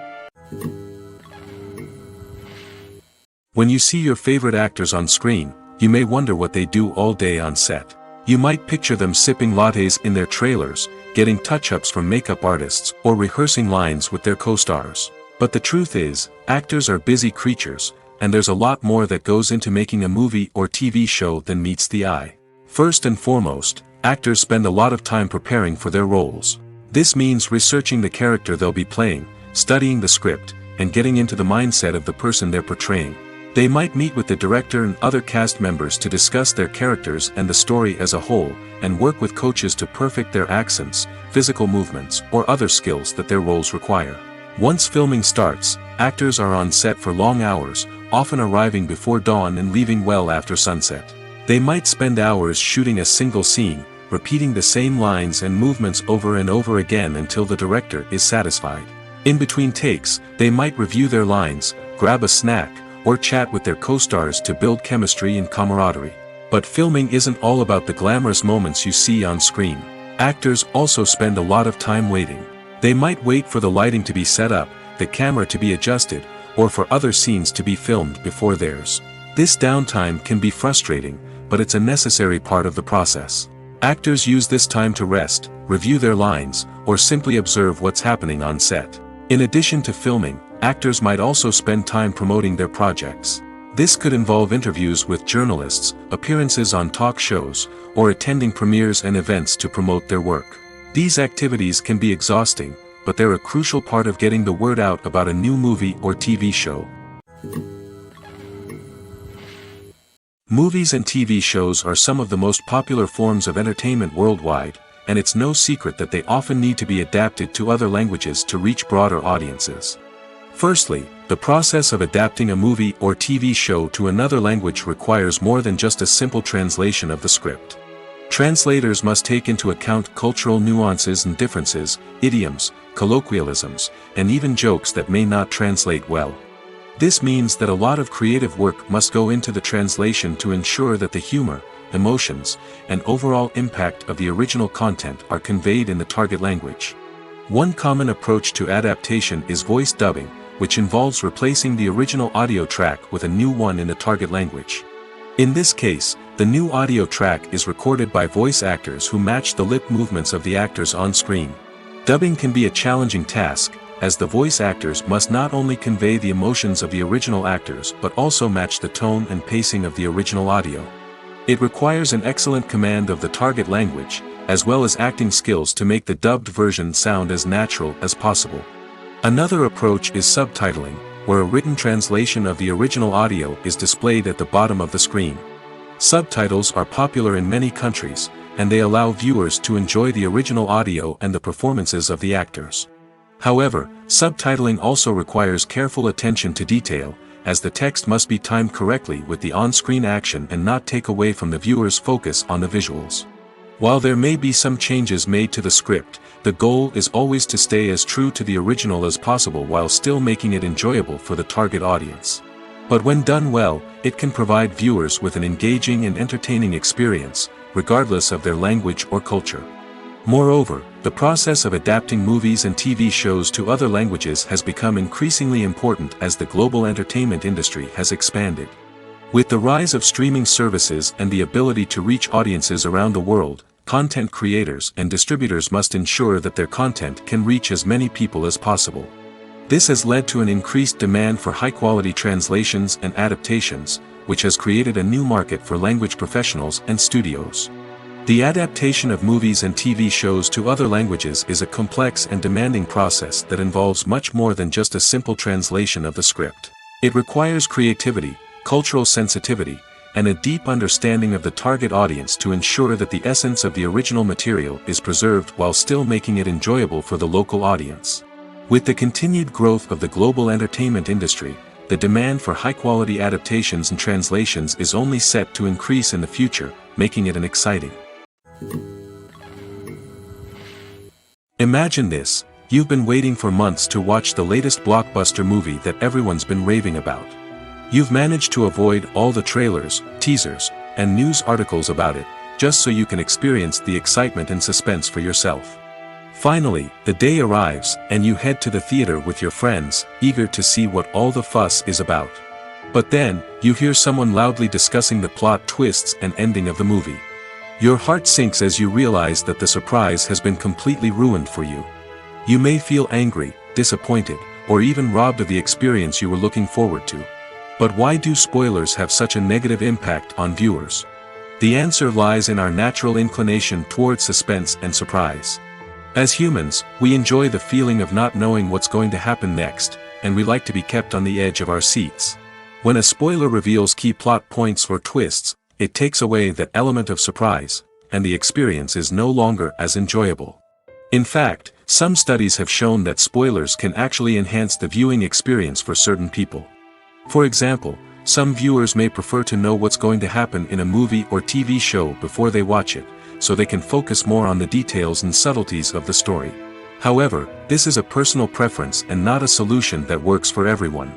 When you see your favorite actors on screen, you may wonder what they do all day on set. You might picture them sipping lattes in their trailers, getting touch-ups from makeup artists, or rehearsing lines with their co-stars. But the truth is, actors are busy creatures, and there's a lot more that goes into making a movie or TV show than meets the eye. First and foremost, actors spend a lot of time preparing for their roles. This means researching the character they'll be playing, studying the script, and getting into the mindset of the person they're portraying. They might meet with the director and other cast members to discuss their characters and the story as a whole, and work with coaches to perfect their accents, physical movements, or other skills that their roles require. Once filming starts, actors are on set for long hours, often arriving before dawn and leaving well after sunset. They might spend hours shooting a single scene, repeating the same lines and movements over and over again until the director is satisfied. In between takes, they might review their lines, grab a snack, or chat with their co-stars to build chemistry and camaraderie. But filming isn't all about the glamorous moments you see on screen. Actors also spend a lot of time waiting. They might wait for the lighting to be set up, the camera to be adjusted, or for other scenes to be filmed before theirs. This downtime can be frustrating, but it's a necessary part of the process. Actors use this time to rest, review their lines, or simply observe what's happening on set. In addition to filming, actors might also spend time promoting their projects. This could involve interviews with journalists, appearances on talk shows, or attending premieres and events to promote their work. These activities can be exhausting, but they're a crucial part of getting the word out about a new movie or TV show. Movies and TV shows are some of the most popular forms of entertainment worldwide, and it's no secret that they often need to be adapted to other languages to reach broader audiences. Firstly, the process of adapting a movie or TV show to another language requires more than just a simple translation of the script. Translators must take into account cultural nuances and differences, idioms, colloquialisms, and even jokes that may not translate well. This means that a lot of creative work must go into the translation to ensure that the humor, emotions, and overall impact of the original content are conveyed in the target language. One common approach to adaptation is voice dubbing, which involves replacing the original audio track with a new one in the target language. In this case, the new audio track is recorded by voice actors who match the lip movements of the actors on screen. Dubbing can be a challenging task, as the voice actors must not only convey the emotions of the original actors but also match the tone and pacing of the original audio. It requires an excellent command of the target language, as well as acting skills to make the dubbed version sound as natural as possible. Another approach is subtitling, where a written translation of the original audio is displayed at the bottom of the screen. Subtitles are popular in many countries, and they allow viewers to enjoy the original audio and the performances of the actors. However, subtitling also requires careful attention to detail, as the text must be timed correctly with the on-screen action and not take away from the viewer's focus on the visuals. While there may be some changes made to the script, the goal is always to stay as true to the original as possible while still making it enjoyable for the target audience. But when done well, it can provide viewers with an engaging and entertaining experience, regardless of their language or culture. Moreover, the process of adapting movies and TV shows to other languages has become increasingly important as the global entertainment industry has expanded. With the rise of streaming services and the ability to reach audiences around the world, content creators and distributors must ensure that their content can reach as many people as possible. This has led to an increased demand for high-quality translations and adaptations, which has created a new market for language professionals and studios. The adaptation of movies and TV shows to other languages is a complex and demanding process that involves much more than just a simple translation of the script. It requires creativity, cultural sensitivity, and a deep understanding of the target audience to ensure that the essence of the original material is preserved while still making it enjoyable for the local audience. With the continued growth of the global entertainment industry, the demand for high-quality adaptations and translations is only set to increase in the future, making it an exciting. Imagine this: you've been waiting for months to watch the latest blockbuster movie that everyone's been raving about. You've managed to avoid all the trailers, teasers, and news articles about it, just so you can experience the excitement and suspense for yourself. Finally, the day arrives, and you head to the theater with your friends, eager to see what all the fuss is about. But then, you hear someone loudly discussing the plot twists and ending of the movie. Your heart sinks as you realize that the surprise has been completely ruined for you. You may feel angry, disappointed, or even robbed of the experience you were looking forward to. But why do spoilers have such a negative impact on viewers? The answer lies in our natural inclination toward suspense and surprise. As humans, we enjoy the feeling of not knowing what's going to happen next, and we like to be kept on the edge of our seats. When a spoiler reveals key plot points or twists, it takes away that element of surprise, and the experience is no longer as enjoyable. In fact, some studies have shown that spoilers can actually enhance the viewing experience for certain people. For example, some viewers may prefer to know what's going to happen in a movie or TV show before they watch it, so they can focus more on the details and subtleties of the story. However, this is a personal preference and not a solution that works for everyone.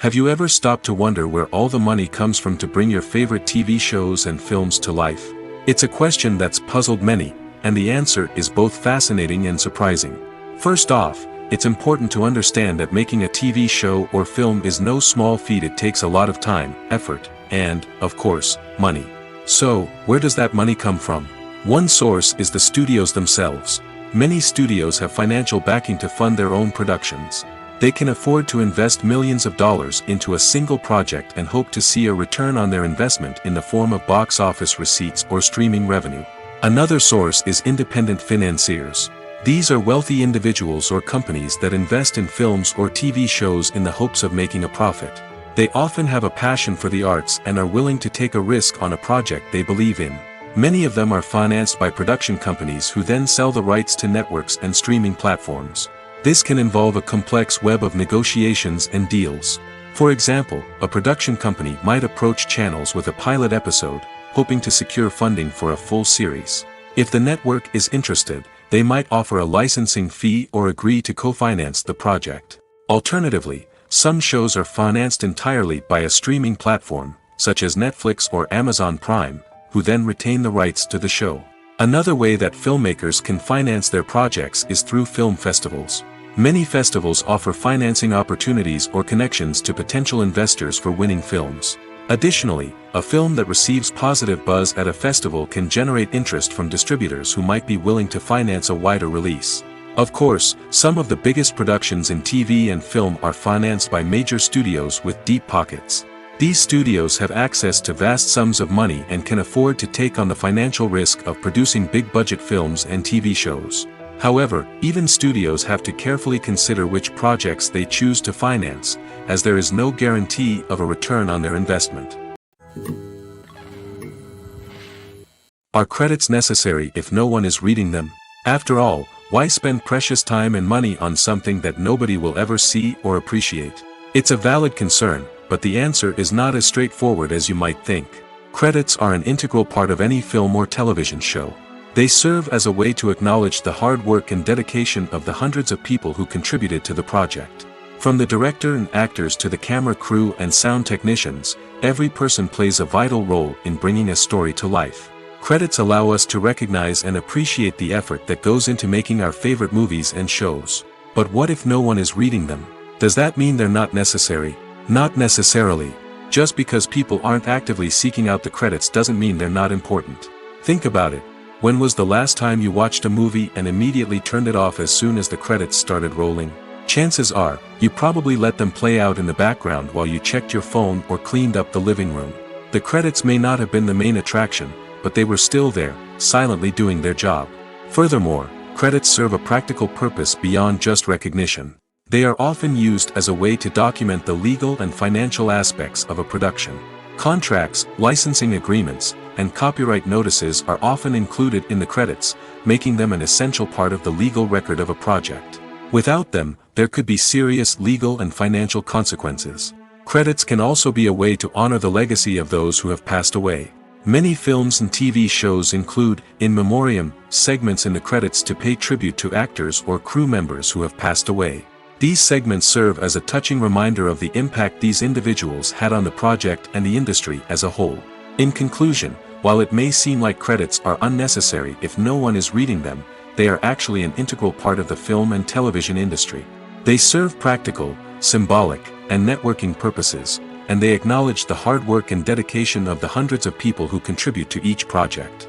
Have you ever stopped to wonder where all the money comes from to bring your favorite TV shows and films to life? It's a question that's puzzled many, and the answer is both fascinating and surprising. First off, it's important to understand that making a TV show or film is no small feat. It takes a lot of time, effort, and, of course, money. So, where does that money come from? One source is the studios themselves. Many studios have financial backing to fund their own productions. They can afford to invest millions of dollars into a single project and hope to see a return on their investment in the form of box office receipts or streaming revenue. Another source is independent financiers. These are wealthy individuals or companies that invest in films or TV shows in the hopes of making a profit. They often have a passion for the arts and are willing to take a risk on a project they believe in. Many of them are financed by production companies who then sell the rights to networks and streaming platforms. This can involve a complex web of negotiations and deals. For example, a production company might approach channels with a pilot episode, hoping to secure funding for a full series. If the network is interested, they might offer a licensing fee or agree to co-finance the project. Alternatively, some shows are financed entirely by a streaming platform, such as Netflix or Amazon Prime, who then retain the rights to the show. Another way that filmmakers can finance their projects is through film festivals. Many festivals offer financing opportunities or connections to potential investors for winning films. Additionally, a film that receives positive buzz at a festival can generate interest from distributors who might be willing to finance a wider release. Of course, some of the biggest productions in TV and film are financed by major studios with deep pockets. These studios have access to vast sums of money and can afford to take on the financial risk of producing big-budget films and TV shows. However, even studios have to carefully consider which projects they choose to finance, as there is no guarantee of a return on their investment. Are credits necessary if no one is reading them? After all, why spend precious time and money on something that nobody will ever see or appreciate? It's a valid concern, but the answer is not as straightforward as you might think. Credits are an integral part of any film or television show. They serve as a way to acknowledge the hard work and dedication of the hundreds of people who contributed to the project. From the director and actors to the camera crew and sound technicians, every person plays a vital role in bringing a story to life. Credits allow us to recognize and appreciate the effort that goes into making our favorite movies and shows. But what if no one is reading them? Does that mean they're not necessary? Not necessarily. Just because people aren't actively seeking out the credits doesn't mean they're not important. Think about it. When was the last time you watched a movie and immediately turned it off as soon as the credits started rolling? Chances are, you probably let them play out in the background while you checked your phone or cleaned up the living room. The credits may not have been the main attraction, but they were still there, silently doing their job. Furthermore, credits serve a practical purpose beyond just recognition. They are often used as a way to document the legal and financial aspects of a production. Contracts, licensing agreements, and copyright notices are often included in the credits, making them an essential part of the legal record of a project. Without them, there could be serious legal and financial consequences. Credits can also be a way to honor the legacy of those who have passed away. Many films and TV shows include, in memoriam, segments in the credits to pay tribute to actors or crew members who have passed away. These segments serve as a touching reminder of the impact these individuals had on the project and the industry as a whole. In conclusion, while it may seem like credits are unnecessary if no one is reading them, they are actually an integral part of the film and television industry. They serve practical, symbolic, and networking purposes, and they acknowledge the hard work and dedication of the hundreds of people who contribute to each project.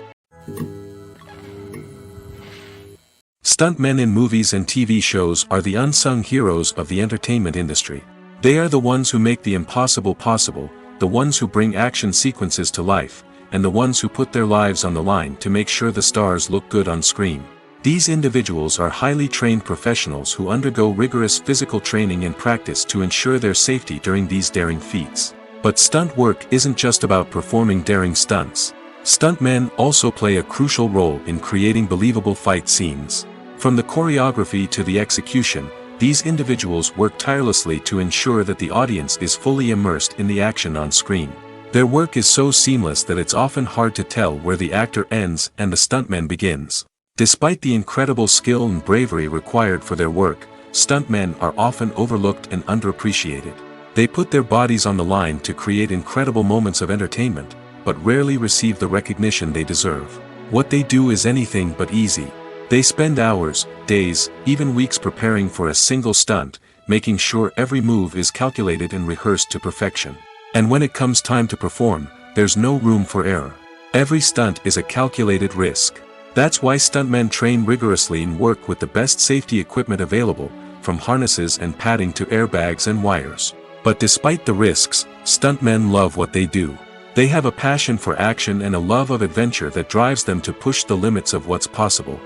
Stuntmen in movies and TV shows are the unsung heroes of the entertainment industry. They are the ones who make the impossible possible, the ones who bring action sequences to life, and the ones who put their lives on the line to make sure the stars look good on screen. These individuals are highly trained professionals who undergo rigorous physical training and practice to ensure their safety during these daring feats. But stunt work isn't just about performing daring stunts. Stuntmen also play a crucial role in creating believable fight scenes. From the choreography to the execution, these individuals work tirelessly to ensure that the audience is fully immersed in the action on screen. Their work is so seamless that it's often hard to tell where the actor ends and the stuntman begins. Despite the incredible skill and bravery required for their work, stuntmen are often overlooked and underappreciated. They put their bodies on the line to create incredible moments of entertainment, but rarely receive the recognition they deserve. What they do is anything but easy. They spend hours, days, even weeks preparing for a single stunt, making sure every move is calculated and rehearsed to perfection. And when it comes time to perform, there's no room for error. Every stunt is a calculated risk. That's why stuntmen train rigorously and work with the best safety equipment available, from harnesses and padding to airbags and wires. But despite the risks, stuntmen love what they do. They have a passion for action and a love of adventure that drives them to push the limits of what's possible.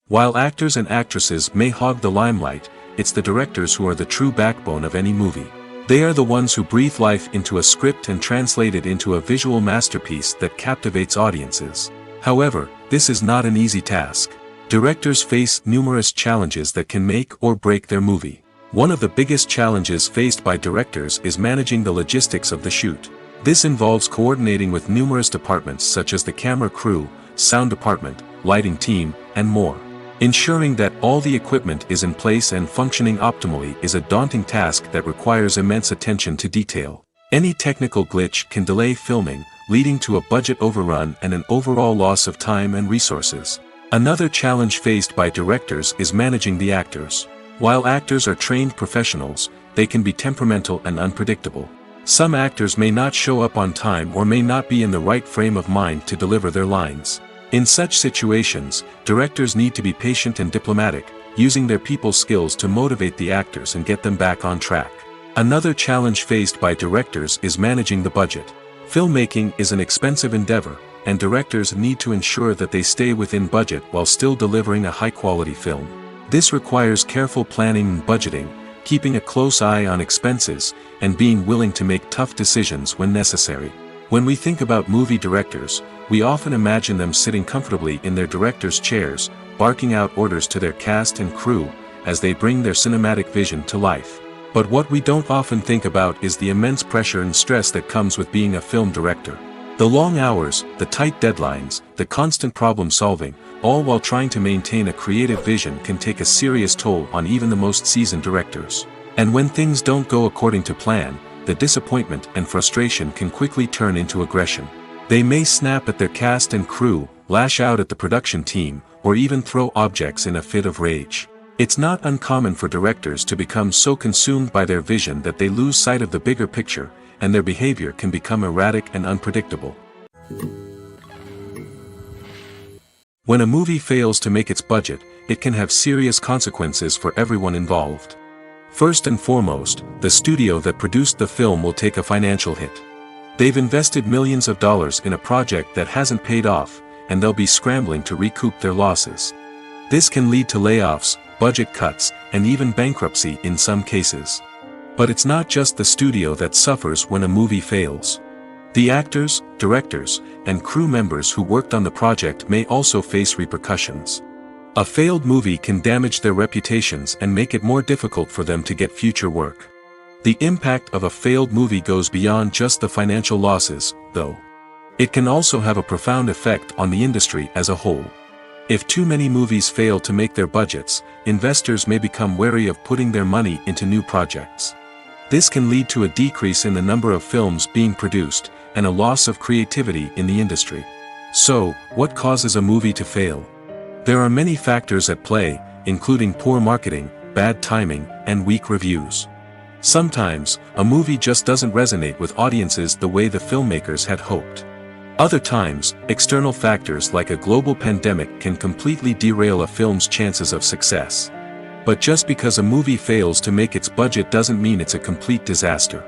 While actors and actresses may hog the limelight, it's the directors who are the true backbone of any movie. They are the ones who breathe life into a script and translate it into a visual masterpiece that captivates audiences. However, this is not an easy task. Directors face numerous challenges that can make or break their movie. One of the biggest challenges faced by directors is managing the logistics of the shoot. This involves coordinating with numerous departments such as the camera crew, sound department, lighting team, and more. Ensuring that all the equipment is in place and functioning optimally is a daunting task that requires immense attention to detail. Any technical glitch can delay filming, leading to a budget overrun and an overall loss of time and resources. Another challenge faced by directors is managing the actors. While actors are trained professionals, they can be temperamental and unpredictable. Some actors may not show up on time or may not be in the right frame of mind to deliver their lines. In such situations, directors need to be patient and diplomatic, using their people skills to motivate the actors and get them back on track. Another challenge faced by directors is managing the budget. Filmmaking is an expensive endeavor, and directors need to ensure that they stay within budget while still delivering a high-quality film. This requires careful planning and budgeting, keeping a close eye on expenses, and being willing to make tough decisions when necessary. When we think about movie directors, we often imagine them sitting comfortably in their director's chairs, barking out orders to their cast and crew, as they bring their cinematic vision to life. But what we don't often think about is the immense pressure and stress that comes with being a film director. The long hours, the tight deadlines, the constant problem solving, all while trying to maintain a creative vision can take a serious toll on even the most seasoned directors. And when things don't go according to plan, the disappointment and frustration can quickly turn into aggression. They may snap at their cast and crew, lash out at the production team, or even throw objects in a fit of rage. It's not uncommon for directors to become so consumed by their vision that they lose sight of the bigger picture, and their behavior can become erratic and unpredictable. When a movie fails to make its budget, it can have serious consequences for everyone involved. First and foremost, the studio that produced the film will take a financial hit. They've invested millions of dollars in a project that hasn't paid off, and they'll be scrambling to recoup their losses. This can lead to layoffs, budget cuts, and even bankruptcy in some cases. But it's not just the studio that suffers when a movie fails. The actors, directors, and crew members who worked on the project may also face repercussions. A failed movie can damage their reputations and make it more difficult for them to get future work. The impact of a failed movie goes beyond just the financial losses, though. It can also have a profound effect on the industry as a whole. If too many movies fail to make their budgets, investors may become wary of putting their money into new projects. This can lead to a decrease in the number of films being produced, and a loss of creativity in the industry. So, what causes a movie to fail? There are many factors at play, including poor marketing, bad timing, and weak reviews. Sometimes, a movie just doesn't resonate with audiences the way the filmmakers had hoped. Other times, external factors like a global pandemic can completely derail a film's chances of success. But just because a movie fails to make its budget doesn't mean it's a complete disaster.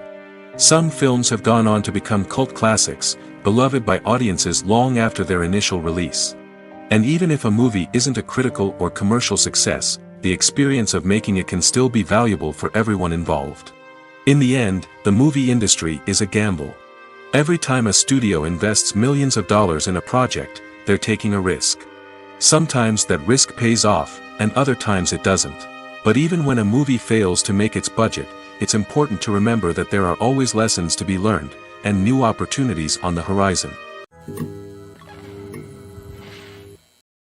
Some films have gone on to become cult classics, beloved by audiences long after their initial release. And even if a movie isn't a critical or commercial success, the experience of making it can still be valuable for everyone involved. In the end, the movie industry is a gamble. Every time a studio invests millions of dollars in a project, they're taking a risk. Sometimes that risk pays off, and other times it doesn't. But even when a movie fails to make its budget, it's important to remember that there are always lessons to be learned, and new opportunities on the horizon.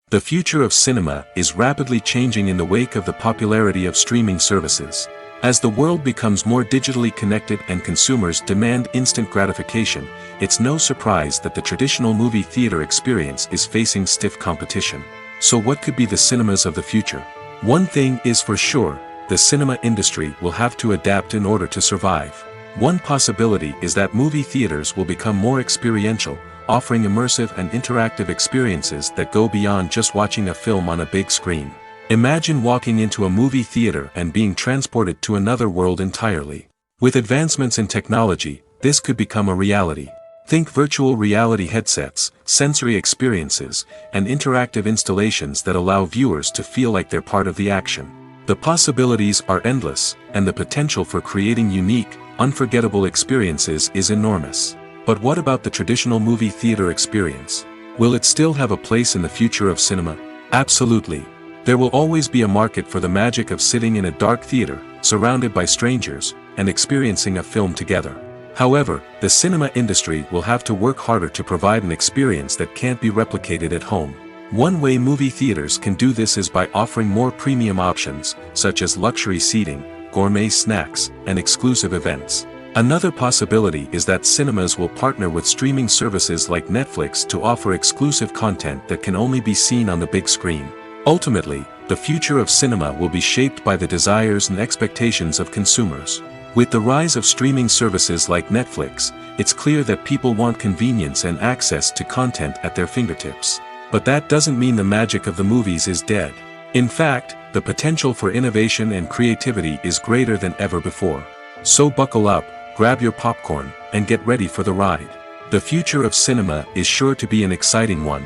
The future of cinema is rapidly changing in the wake of the popularity of streaming services. As the world becomes more digitally connected and consumers demand instant gratification, it's no surprise that the traditional movie theater experience is facing stiff competition. So what could be the cinemas of the future? One thing is for sure, the cinema industry will have to adapt in order to survive. One possibility is that movie theaters will become more experiential, offering immersive and interactive experiences that go beyond just watching a film on a big screen. Imagine walking into a movie theater and being transported to another world entirely. With advancements in technology, this could become a reality. Think virtual reality headsets, sensory experiences, and interactive installations that allow viewers to feel like they're part of the action. The possibilities are endless, and the potential for creating unique, unforgettable experiences is enormous. But what about the traditional movie theater experience? Will it still have a place in the future of cinema? Absolutely. There will always be a market for the magic of sitting in a dark theater, surrounded by strangers, and experiencing a film together. However, the cinema industry will have to work harder to provide an experience that can't be replicated at home. One way movie theaters can do this is by offering more premium options, such as luxury seating, gourmet snacks, and exclusive events. Another possibility is that cinemas will partner with streaming services like Netflix to offer exclusive content that can only be seen on the big screen. Ultimately, the future of cinema will be shaped by the desires and expectations of consumers. With the rise of streaming services like Netflix, it's clear that people want convenience and access to content at their fingertips. But that doesn't mean the magic of the movies is dead. In fact, the potential for innovation and creativity is greater than ever before. So buckle up, grab your popcorn, and get ready for the ride. The future of cinema is sure to be an exciting one.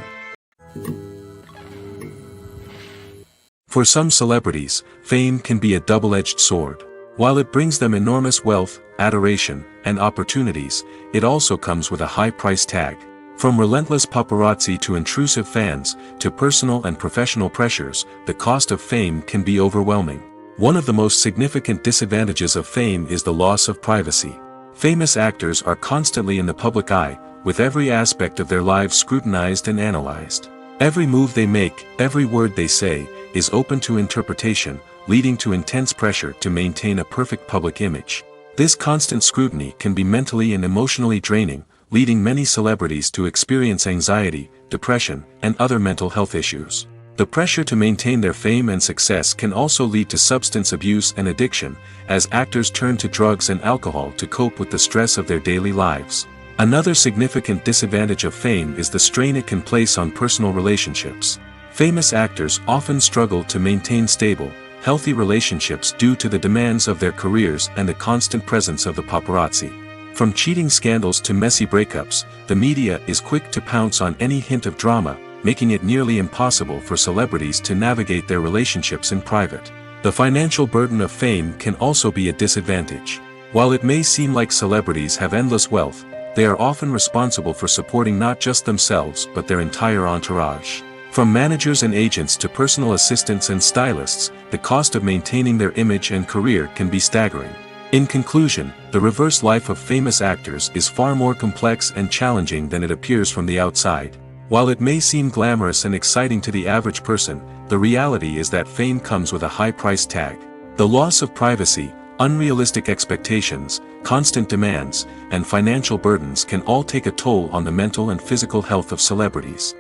For some celebrities, fame can be a double-edged sword. While it brings them enormous wealth, adoration, and opportunities, it also comes with a high price tag. From relentless paparazzi to intrusive fans, to personal and professional pressures, the cost of fame can be overwhelming. One of the most significant disadvantages of fame is the loss of privacy. Famous actors are constantly in the public eye, with every aspect of their lives scrutinized and analyzed. Every move they make, every word they say, is open to interpretation, leading to intense pressure to maintain a perfect public image. This constant scrutiny can be mentally and emotionally draining, leading many celebrities to experience anxiety, depression, and other mental health issues. The pressure to maintain their fame and success can also lead to substance abuse and addiction, as actors turn to drugs and alcohol to cope with the stress of their daily lives. Another significant disadvantage of fame is the strain it can place on personal relationships. Famous actors often struggle to maintain stable, healthy relationships due to the demands of their careers and the constant presence of the paparazzi. From cheating scandals to messy breakups, the media is quick to pounce on any hint of drama, making it nearly impossible for celebrities to navigate their relationships in private. The financial burden of fame can also be a disadvantage. While it may seem like celebrities have endless wealth, they are often responsible for supporting not just themselves but their entire entourage. From managers and agents to personal assistants and stylists, the cost of maintaining their image and career can be staggering. In conclusion, the reverse life of famous actors is far more complex and challenging than it appears from the outside. While it may seem glamorous and exciting to the average person, the reality is that fame comes with a high price tag. The loss of privacy, unrealistic expectations, constant demands, and financial burdens can all take a toll on the mental and physical health of celebrities.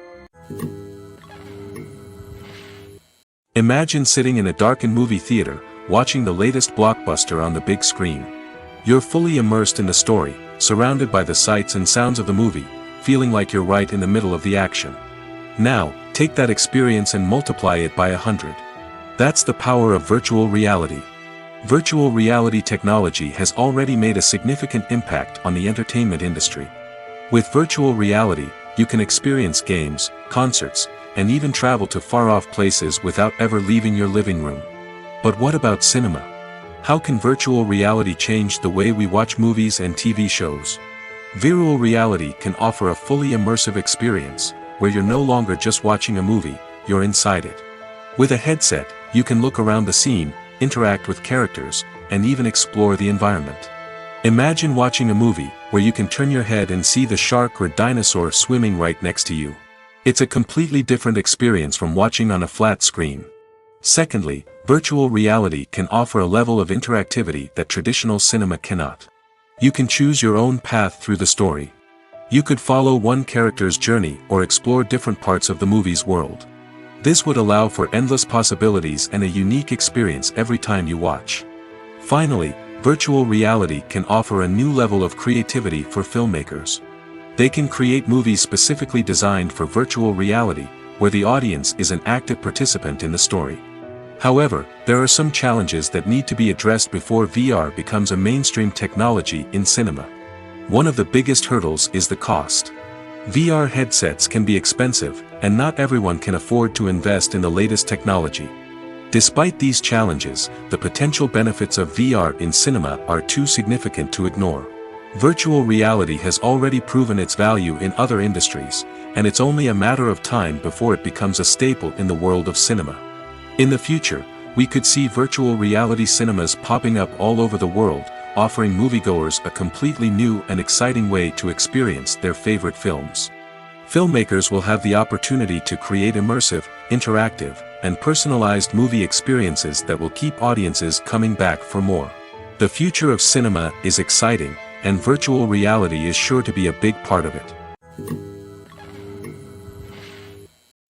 Imagine sitting in a darkened movie theater, watching the latest blockbuster on the big screen. You're fully immersed in the story, surrounded by the sights and sounds of the movie, feeling like you're right in the middle of the action. Now, take that experience and multiply it by 100. That's the power of virtual reality. Virtual reality technology has already made a significant impact on the entertainment industry. With virtual reality, you can experience games, concerts, and even travel to far-off places without ever leaving your living room. But what about cinema? How can virtual reality change the way we watch movies and TV shows? Virtual reality can offer a fully immersive experience, where you're no longer just watching a movie, you're inside it. With a headset, you can look around the scene, interact with characters, and even explore the environment. Imagine watching a movie, where you can turn your head and see the shark or dinosaur swimming right next to you. It's a completely different experience from watching on a flat screen. Secondly, virtual reality can offer a level of interactivity that traditional cinema cannot. You can choose your own path through the story. You could follow one character's journey or explore different parts of the movie's world. This would allow for endless possibilities and a unique experience every time you watch. Finally, virtual reality can offer a new level of creativity for filmmakers. They can create movies specifically designed for virtual reality, where the audience is an active participant in the story. However, there are some challenges that need to be addressed before VR becomes a mainstream technology in cinema. One of the biggest hurdles is the cost. VR headsets can be expensive, and not everyone can afford to invest in the latest technology. Despite these challenges, the potential benefits of VR in cinema are too significant to ignore. Virtual reality has already proven its value in other industries, and it's only a matter of time before it becomes a staple in the world of cinema. In the future, we could see virtual reality cinemas popping up all over the world, offering moviegoers a completely new and exciting way to experience their favorite films. Filmmakers will have the opportunity to create immersive, interactive, and personalized movie experiences that will keep audiences coming back for more. The future of cinema is exciting, and virtual reality is sure to be a big part of it.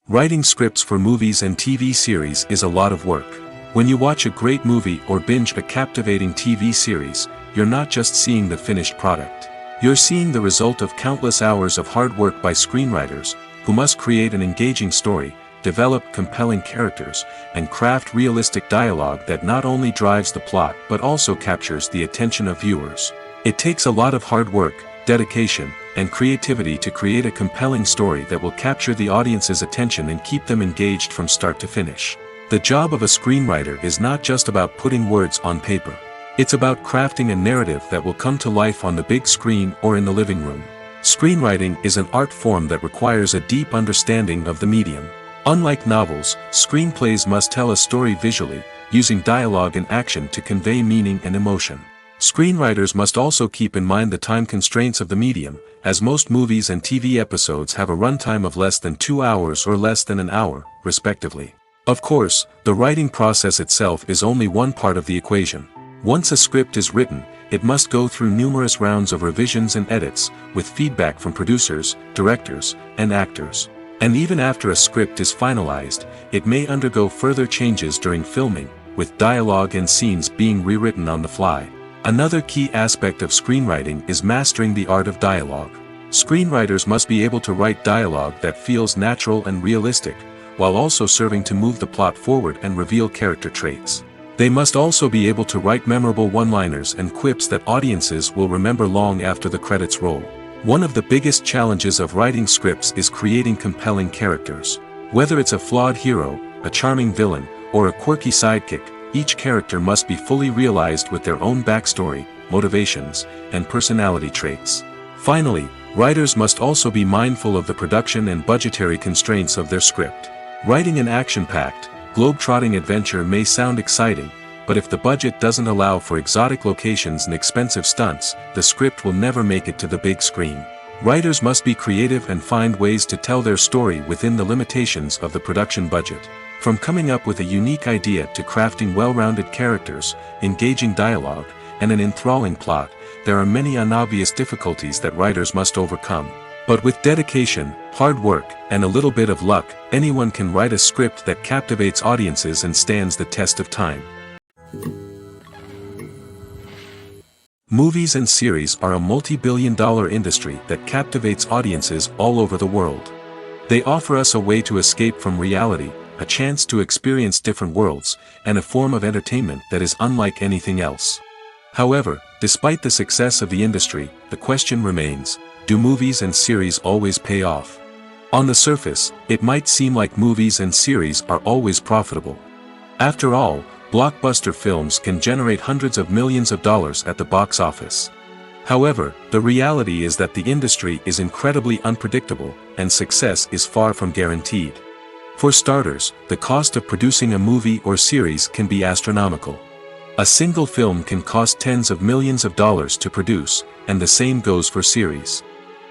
Writing scripts for movies and TV series is a lot of work. When you watch a great movie or binge a captivating TV series, you're not just seeing the finished product. You're seeing the result of countless hours of hard work by screenwriters, who must create an engaging story, develop compelling characters, and craft realistic dialogue that not only drives the plot but also captures the attention of viewers. It takes a lot of hard work, dedication, and creativity to create a compelling story that will capture the audience's attention and keep them engaged from start to finish. The job of a screenwriter is not just about putting words on paper. It's about crafting a narrative that will come to life on the big screen or in the living room. Screenwriting is an art form that requires a deep understanding of the medium. Unlike novels, screenplays must tell a story visually, using dialogue and action to convey meaning and emotion. Screenwriters must also keep in mind the time constraints of the medium, as most movies and TV episodes have a runtime of less than 2 hours or less than an hour, respectively. Of course, the writing process itself is only one part of the equation. Once a script is written, it must go through numerous rounds of revisions and edits, with feedback from producers, directors, and actors. And even after a script is finalized, it may undergo further changes during filming, with dialogue and scenes being rewritten on the fly. Another key aspect of screenwriting is mastering the art of dialogue. Screenwriters must be able to write dialogue that feels natural and realistic, while also serving to move the plot forward and reveal character traits. They must also be able to write memorable one-liners and quips that audiences will remember long after the credits roll. One of the biggest challenges of writing scripts is creating compelling characters. Whether it's a flawed hero, a charming villain, or a quirky sidekick, each character must be fully realized with their own backstory, motivations, and personality traits. Finally, writers must also be mindful of the production and budgetary constraints of their script. Writing an action-packed, globe-trotting adventure may sound exciting, but if the budget doesn't allow for exotic locations and expensive stunts, the script will never make it to the big screen. Writers must be creative and find ways to tell their story within the limitations of the production budget. From coming up with a unique idea to crafting well-rounded characters, engaging dialogue, and an enthralling plot, there are many unobvious difficulties that writers must overcome. But with dedication, hard work, and a little bit of luck, anyone can write a script that captivates audiences and stands the test of time. Movies and series are a multi-billion-dollar industry that captivates audiences all over the world. They offer us a way to escape from reality, a chance to experience different worlds, and a form of entertainment that is unlike anything else. However, despite the success of the industry, the question remains, do movies and series always pay off? On the surface, it might seem like movies and series are always profitable. After all, blockbuster films can generate hundreds of millions of dollars at the box office. However, the reality is that the industry is incredibly unpredictable, and success is far from guaranteed. For starters, the cost of producing a movie or series can be astronomical. A single film can cost tens of millions of dollars to produce, and the same goes for series.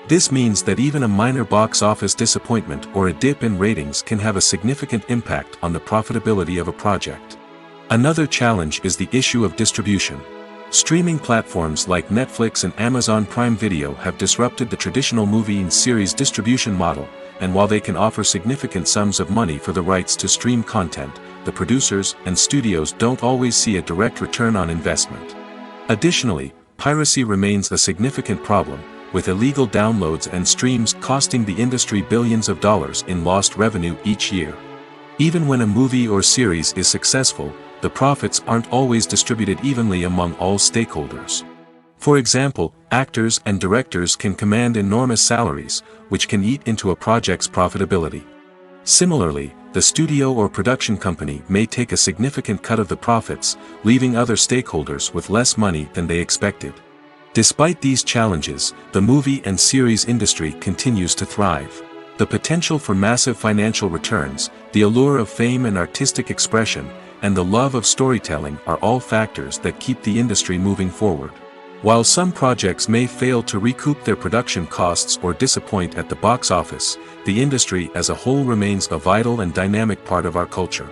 This means that even a minor box office disappointment or a dip in ratings can have a significant impact on the profitability of a project. Another challenge is the issue of distribution. Streaming platforms like Netflix and Amazon Prime Video have disrupted the traditional movie and series distribution model, and while they can offer significant sums of money for the rights to stream content, the producers and studios don't always see a direct return on investment. Additionally, piracy remains a significant problem, with illegal downloads and streams costing the industry billions of dollars in lost revenue each year. Even when a movie or series is successful, the profits aren't always distributed evenly among all stakeholders. For example, actors and directors can command enormous salaries, which can eat into a project's profitability. Similarly, the studio or production company may take a significant cut of the profits, leaving other stakeholders with less money than they expected. Despite these challenges, the movie and series industry continues to thrive. The potential for massive financial returns, the allure of fame and artistic expression, and the love of storytelling are all factors that keep the industry moving forward. While some projects may fail to recoup their production costs or disappoint at the box office, the industry as a whole remains a vital and dynamic part of our culture.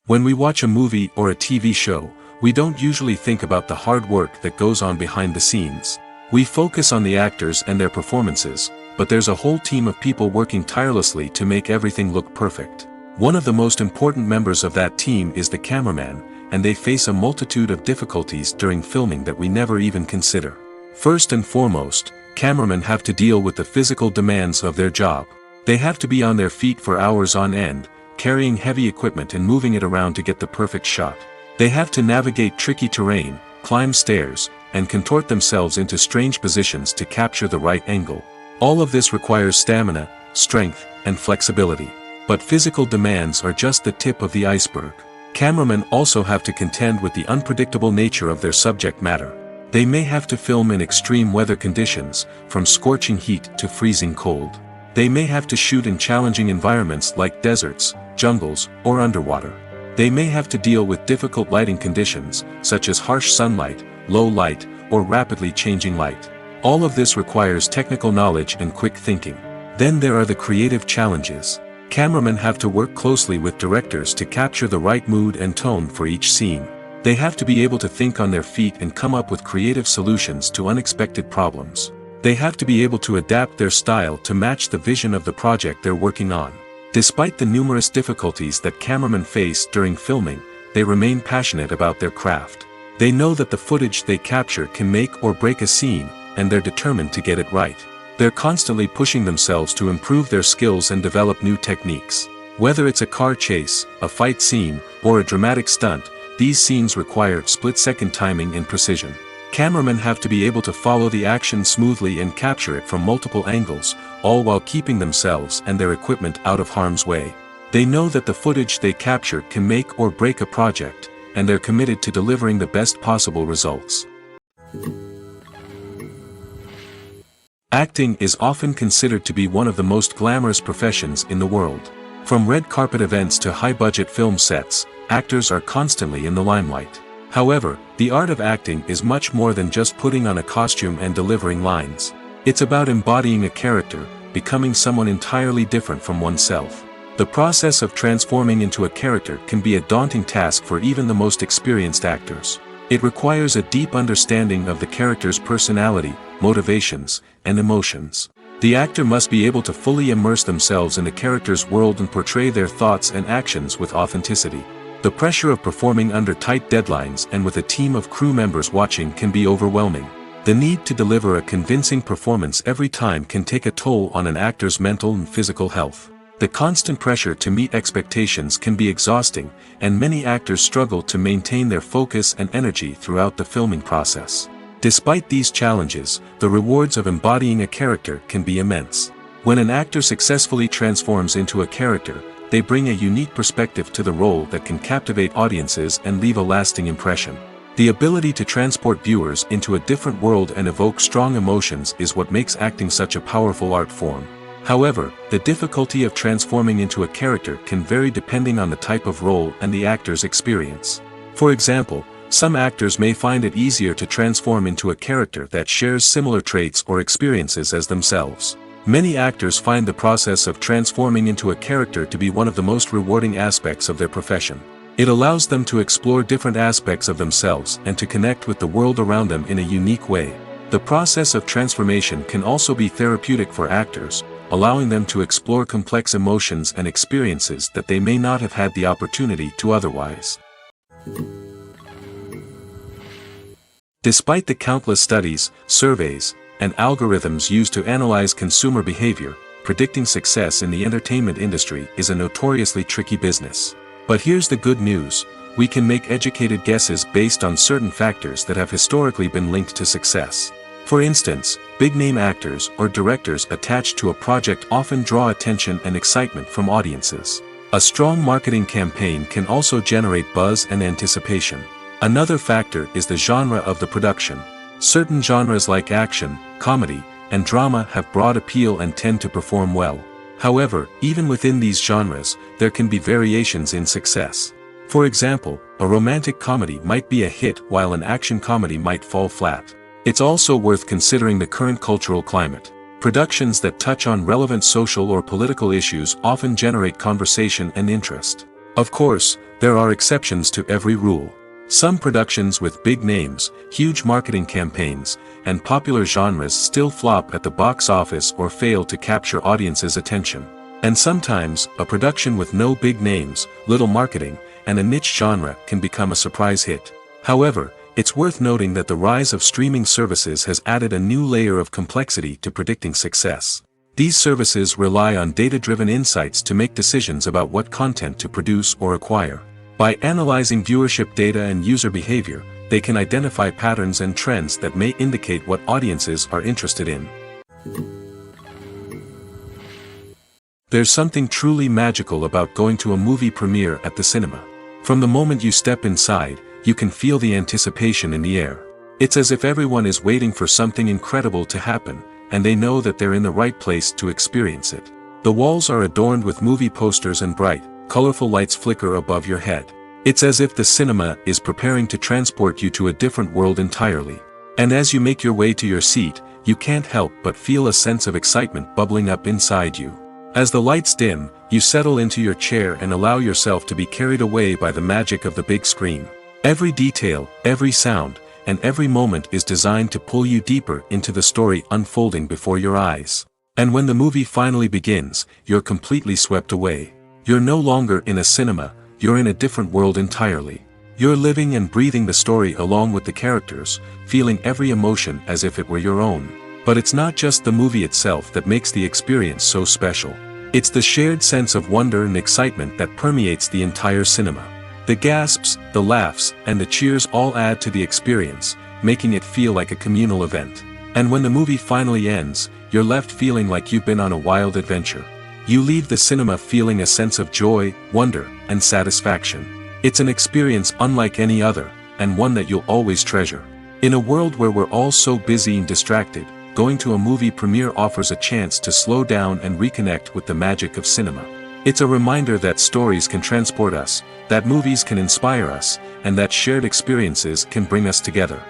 When we watch a movie or a TV show, we don't usually think about the hard work that goes on behind the scenes. We focus on the actors and their performances, but there's a whole team of people working tirelessly to make everything look perfect. One of the most important members of that team is the cameraman, and they face a multitude of difficulties during filming that we never even consider. First and foremost, cameramen have to deal with the physical demands of their job. They have to be on their feet for hours on end, carrying heavy equipment and moving it around to get the perfect shot. They have to navigate tricky terrain, climb stairs, and contort themselves into strange positions to capture the right angle. All of this requires stamina, strength, and flexibility. But physical demands are just the tip of the iceberg. Cameramen also have to contend with the unpredictable nature of their subject matter. They may have to film in extreme weather conditions, from scorching heat to freezing cold. They may have to shoot in challenging environments like deserts, jungles, or underwater. They may have to deal with difficult lighting conditions, such as harsh sunlight, low light, or rapidly changing light. All of this requires technical knowledge and quick thinking. Then there are the creative challenges. Cameramen have to work closely with directors to capture the right mood and tone for each scene. They have to be able to think on their feet and come up with creative solutions to unexpected problems. They have to be able to adapt their style to match the vision of the project they're working on. Despite the numerous difficulties that cameramen face during filming, they remain passionate about their craft. They know that the footage they capture can make or break a scene, and they're determined to get it right. They're constantly pushing themselves to improve their skills and develop new techniques. Whether it's a car chase, a fight scene, or a dramatic stunt, these scenes require split-second timing and precision. Cameramen have to be able to follow the action smoothly and capture it from multiple angles, all while keeping themselves and their equipment out of harm's way. They know that the footage they capture can make or break a project, and they're committed to delivering the best possible results. Acting is often considered to be one of the most glamorous professions in the world. From red carpet events to high-budget film sets, actors are constantly in the limelight. However, the art of acting is much more than just putting on a costume and delivering lines. It's about embodying a character, becoming someone entirely different from oneself. The process of transforming into a character can be a daunting task for even the most experienced actors. It requires a deep understanding of the character's personality, motivations, and emotions. The actor must be able to fully immerse themselves in the character's world and portray their thoughts and actions with authenticity. The pressure of performing under tight deadlines and with a team of crew members watching can be overwhelming. The need to deliver a convincing performance every time can take a toll on an actor's mental and physical health. The constant pressure to meet expectations can be exhausting, and many actors struggle to maintain their focus and energy throughout the filming process. Despite these challenges, the rewards of embodying a character can be immense. When an actor successfully transforms into a character, they bring a unique perspective to the role that can captivate audiences and leave a lasting impression. The ability to transport viewers into a different world and evoke strong emotions is what makes acting such a powerful art form. However, the difficulty of transforming into a character can vary depending on the type of role and the actor's experience. For example, some actors may find it easier to transform into a character that shares similar traits or experiences as themselves. Many actors find the process of transforming into a character to be one of the most rewarding aspects of their profession. It allows them to explore different aspects of themselves and to connect with the world around them in a unique way. The process of transformation can also be therapeutic for actors, allowing them to explore complex emotions and experiences that they may not have had the opportunity to otherwise. Despite the countless studies, surveys, and algorithms used to analyze consumer behavior, predicting success in the entertainment industry is a notoriously tricky business. But here's the good news: we can make educated guesses based on certain factors that have historically been linked to success. For instance, big-name actors or directors attached to a project often draw attention and excitement from audiences. A strong marketing campaign can also generate buzz and anticipation. Another factor is the genre of the production. Certain genres like action, comedy, and drama have broad appeal and tend to perform well. However, even within these genres, there can be variations in success. For example, a romantic comedy might be a hit while an action comedy might fall flat. It's also worth considering the current cultural climate. Productions that touch on relevant social or political issues often generate conversation and interest. Of course, there are exceptions to every rule. Some productions with big names, huge marketing campaigns, and popular genres still flop at the box office or fail to capture audiences' attention. And sometimes, a production with no big names, little marketing, and a niche genre can become a surprise hit. However, it's worth noting that the rise of streaming services has added a new layer of complexity to predicting success. These services rely on data-driven insights to make decisions about what content to produce or acquire. By analyzing viewership data and user behavior, they can identify patterns and trends that may indicate what audiences are interested in. There's something truly magical about going to a movie premiere at the cinema. From the moment you step inside, you can feel the anticipation in the air. It's as if everyone is waiting for something incredible to happen, and they know that they're in the right place to experience it. The walls are adorned with movie posters and bright, colorful lights flicker above your head. It's as if the cinema is preparing to transport you to a different world entirely. And as you make your way to your seat, you can't help but feel a sense of excitement bubbling up inside you. As the lights dim, you settle into your chair and allow yourself to be carried away by the magic of the big screen. Every detail, every sound, and every moment is designed to pull you deeper into the story unfolding before your eyes. And when the movie finally begins, you're completely swept away. You're no longer in a cinema, you're in a different world entirely. You're living and breathing the story along with the characters, feeling every emotion as if it were your own. But it's not just the movie itself that makes the experience so special. It's the shared sense of wonder and excitement that permeates the entire cinema. The gasps, the laughs, and the cheers all add to the experience, making it feel like a communal event. And when the movie finally ends, you're left feeling like you've been on a wild adventure. You leave the cinema feeling a sense of joy, wonder, and satisfaction. It's an experience unlike any other, and one that you'll always treasure. In a world where we're all so busy and distracted, going to a movie premiere offers a chance to slow down and reconnect with the magic of cinema. It's a reminder that stories can transport us, that movies can inspire us, and that shared experiences can bring us together.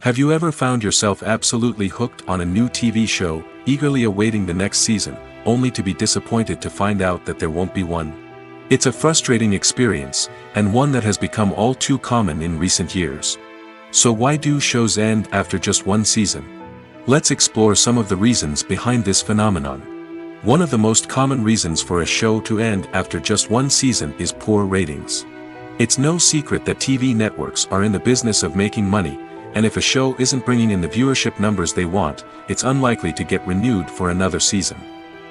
Have you ever found yourself absolutely hooked on a new TV show, eagerly awaiting the next season, only to be disappointed to find out that there won't be one? It's a frustrating experience, and one that has become all too common in recent years. So why do shows end after just one season? Let's explore some of the reasons behind this phenomenon. One of the most common reasons for a show to end after just one season is poor ratings. It's no secret that TV networks are in the business of making money, and if a show isn't bringing in the viewership numbers they want, it's unlikely to get renewed for another season.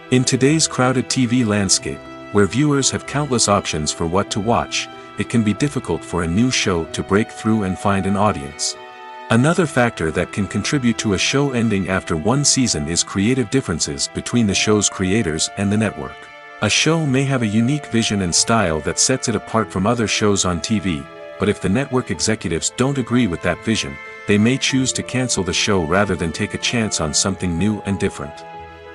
In today's crowded TV landscape, where viewers have countless options for what to watch, it can be difficult for a new show to break through and find an audience. Another factor that can contribute to a show ending after one season is creative differences between the show's creators and the network. A show may have a unique vision and style that sets it apart from other shows on TV, but if the network executives don't agree with that vision, they may choose to cancel the show rather than take a chance on something new and different.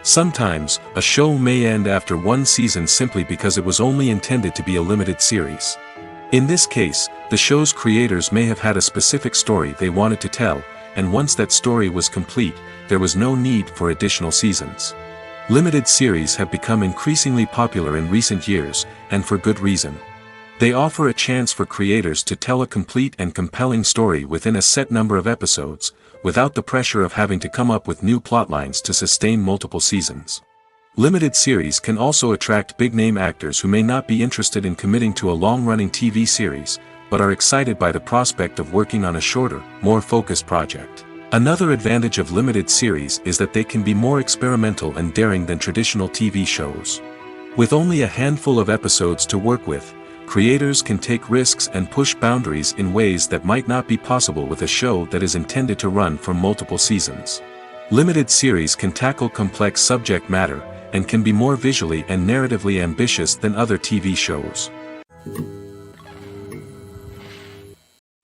Sometimes, a show may end after one season simply because it was only intended to be a limited series. In this case, the show's creators may have had a specific story they wanted to tell, and once that story was complete, there was no need for additional seasons. Limited series have become increasingly popular in recent years, and for good reason. They offer a chance for creators to tell a complete and compelling story within a set number of episodes, without the pressure of having to come up with new plotlines to sustain multiple seasons. Limited series can also attract big-name actors who may not be interested in committing to a long-running TV series, but are excited by the prospect of working on a shorter, more focused project. Another advantage of limited series is that they can be more experimental and daring than traditional TV shows. With only a handful of episodes to work with, creators can take risks and push boundaries in ways that might not be possible with a show that is intended to run for multiple seasons. Limited series can tackle complex subject matter, and can be more visually and narratively ambitious than other TV shows.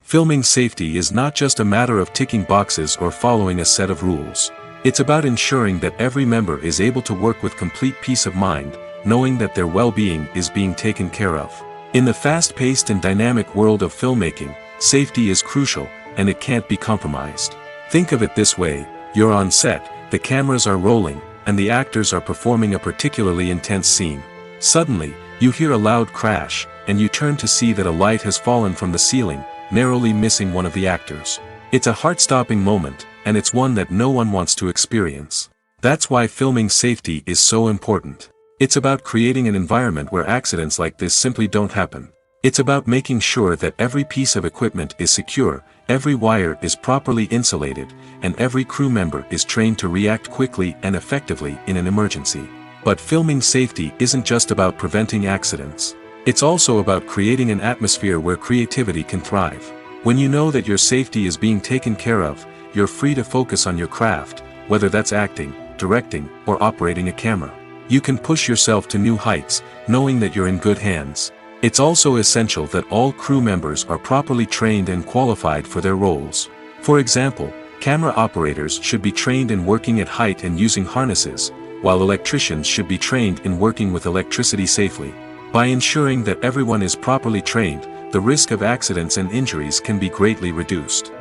Filming safety is not just a matter of ticking boxes or following a set of rules. It's about ensuring that every member is able to work with complete peace of mind, knowing that their well-being is being taken care of. In the fast-paced and dynamic world of filmmaking, safety is crucial, and it can't be compromised. Think of it this way: you're on set, the cameras are rolling, and the actors are performing a particularly intense scene. Suddenly, you hear a loud crash, and you turn to see that a light has fallen from the ceiling, narrowly missing one of the actors. It's a heart-stopping moment, and it's one that no one wants to experience. That's why filming safety is so important. It's about creating an environment where accidents like this simply don't happen. It's about making sure that every piece of equipment is secure, every wire is properly insulated, and every crew member is trained to react quickly and effectively in an emergency. But filming safety isn't just about preventing accidents. It's also about creating an atmosphere where creativity can thrive. When you know that your safety is being taken care of, you're free to focus on your craft, whether that's acting, directing, or operating a camera. You can push yourself to new heights, knowing that you're in good hands. It's also essential that all crew members are properly trained and qualified for their roles. For example, camera operators should be trained in working at height and using harnesses, while electricians should be trained in working with electricity safely. By ensuring that everyone is properly trained, the risk of accidents and injuries can be greatly reduced.